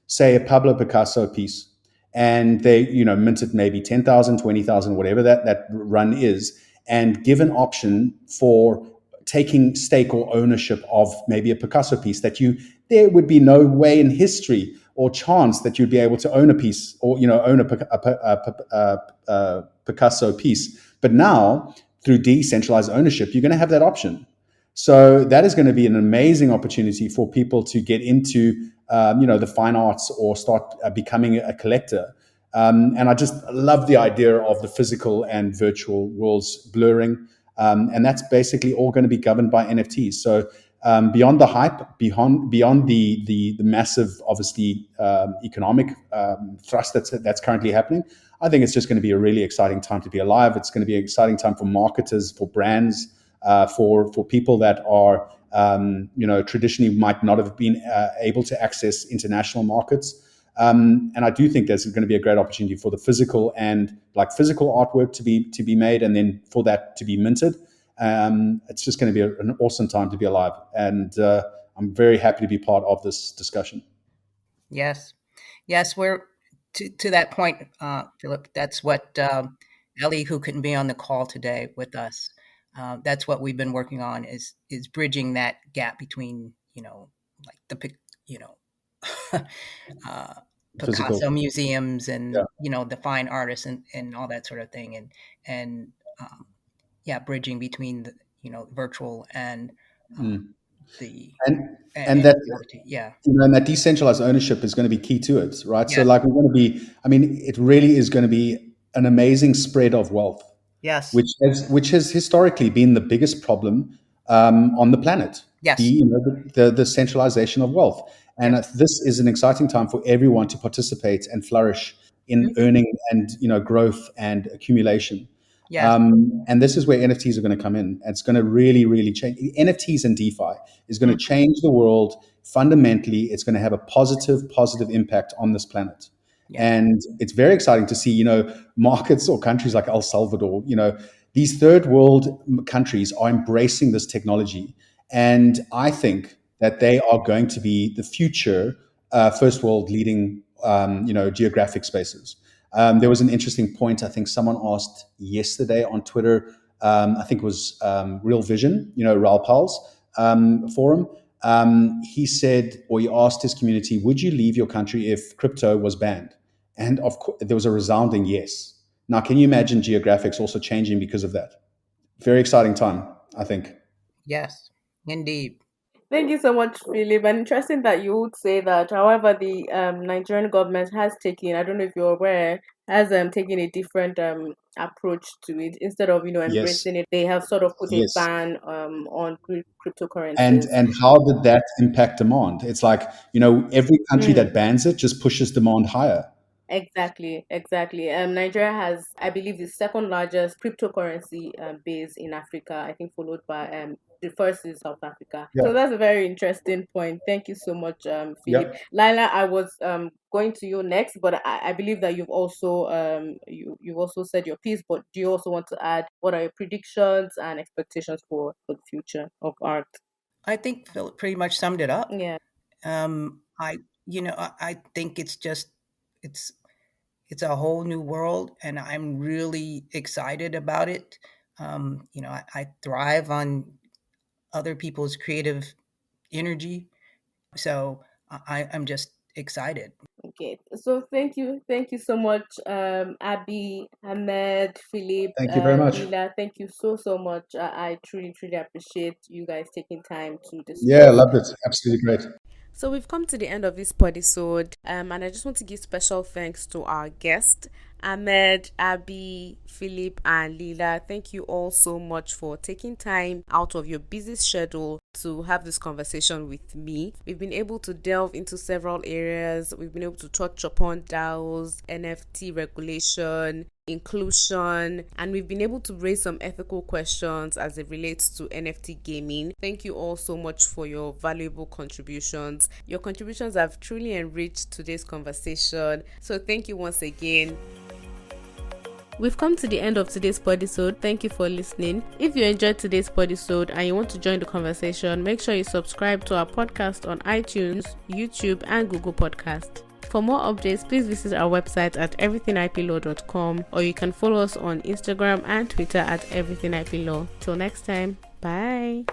say, a Pablo Picasso piece, and they mint it maybe 10,000, 20,000, whatever that run is, and give an option for taking stake or ownership of maybe a Picasso piece that there would be no way in history or chance that you'd be able to own a piece, or own a Picasso piece. But now, through decentralized ownership, you're going to have that option. So that is going to be an amazing opportunity for people to get into the fine arts, or start becoming a collector. And I just love the idea of the physical and virtual worlds blurring. And that's basically all going to be governed by NFTs. So beyond the hype, beyond the massive, obviously, economic thrust that's currently happening, I think it's just going to be a really exciting time to be alive. It's going to be an exciting time for marketers, for brands, for people that are traditionally might not have been able to access international markets. And I do think there's going to be a great opportunity for the physical artwork to be made, and then for that to be minted. It's just going to be an awesome time to be alive, and I'm very happy to be part of this discussion. Yes, we're to that point, Philip. That's what Ellie, who couldn't be on the call today with us, That's what we've been working on is bridging that gap between, like you know Picasso Physical. museums Yeah. and the fine artists and all that sort of thing, and yeah, bridging between the virtual and Mm. the And and and that reality. Yeah. and that decentralized ownership is going to be key to it, right? So Yes. like we're going to be, I mean, it really is going to be an amazing spread of wealth, Yes. which has historically been the biggest problem on the planet. Yes. The centralization of wealth, and Yes. this is an exciting time for everyone to participate and flourish in Mhm. earning and growth and accumulation. Yes. And this is where NFTs are going to come in. It's going to really, really change. NFTs and DeFi is going to Mhm. change the world fundamentally. It's going to have a positive impact on this planet. Yes. And it's very exciting to see, markets or countries like El Salvador, these third world countries are embracing this technology. And I think that they are going to be the future first world leading, geographic spaces. There was an interesting point I think someone asked yesterday on Twitter. I think it was Real Vision, Raul Pal's forum. He said, or he asked his community, would you leave your country if crypto was banned? And of course, there was a resounding yes. Now, can you imagine geographics also changing because of that? Very exciting time, I think. Yes. Indeed. Thank you so much, Philip. And interesting that you would say that. However, the Nigerian government has taken, I don't know if you're aware, has taken a different approach to it. Instead of Yes, embracing it, they have sort of put a yes. ban on And cryptocurrencies. and how did that impact demand? It's like, every country Mm. that bans it just pushes demand higher. Exactly, exactly. Nigeria has, I believe, the second largest cryptocurrency base in Africa. I think followed by the first is South Africa. Yeah. So that's a very interesting point. Thank you so much, Philip. Yep. Laila, I was going to you next, but I believe that you've also you've also said your piece. But do you also want to add what are your predictions and expectations for the future of art? I think Philip pretty much summed it up. Yeah. I think it's it's a whole new world, and I'm really excited about it. I thrive on other people's creative energy, so I'm just excited. Okay, so thank you so much, Abby, Ahmed, Philip, Thank you very much. Lila. Thank you so much. I truly, truly appreciate you guys taking time to Yeah, I discuss. loved it. Absolutely great. So we've come to the end of this episode, and I just want to give special thanks to our guests, Ahmed, Abby, Philip, and Lila. Thank you all so much for taking time out of your busy schedule to have this conversation with me. We've been able to delve into several areas. We've been able to touch upon DAOs, NFT regulation, inclusion, and we've been able to raise some ethical questions as it relates to NFT gaming. Thank you all so much for your valuable contributions. Your contributions have truly enriched today's conversation. So thank you once again. We've come to the end of today's podisode. Thank you for listening. If you enjoyed today's podisode and you want to join the conversation, make sure you subscribe to our podcast on iTunes, YouTube, and Google Podcast. For more updates, please visit our website at everythingIPlaw.com, or you can follow us on Instagram and Twitter at everythingIPlaw. Till next time, bye.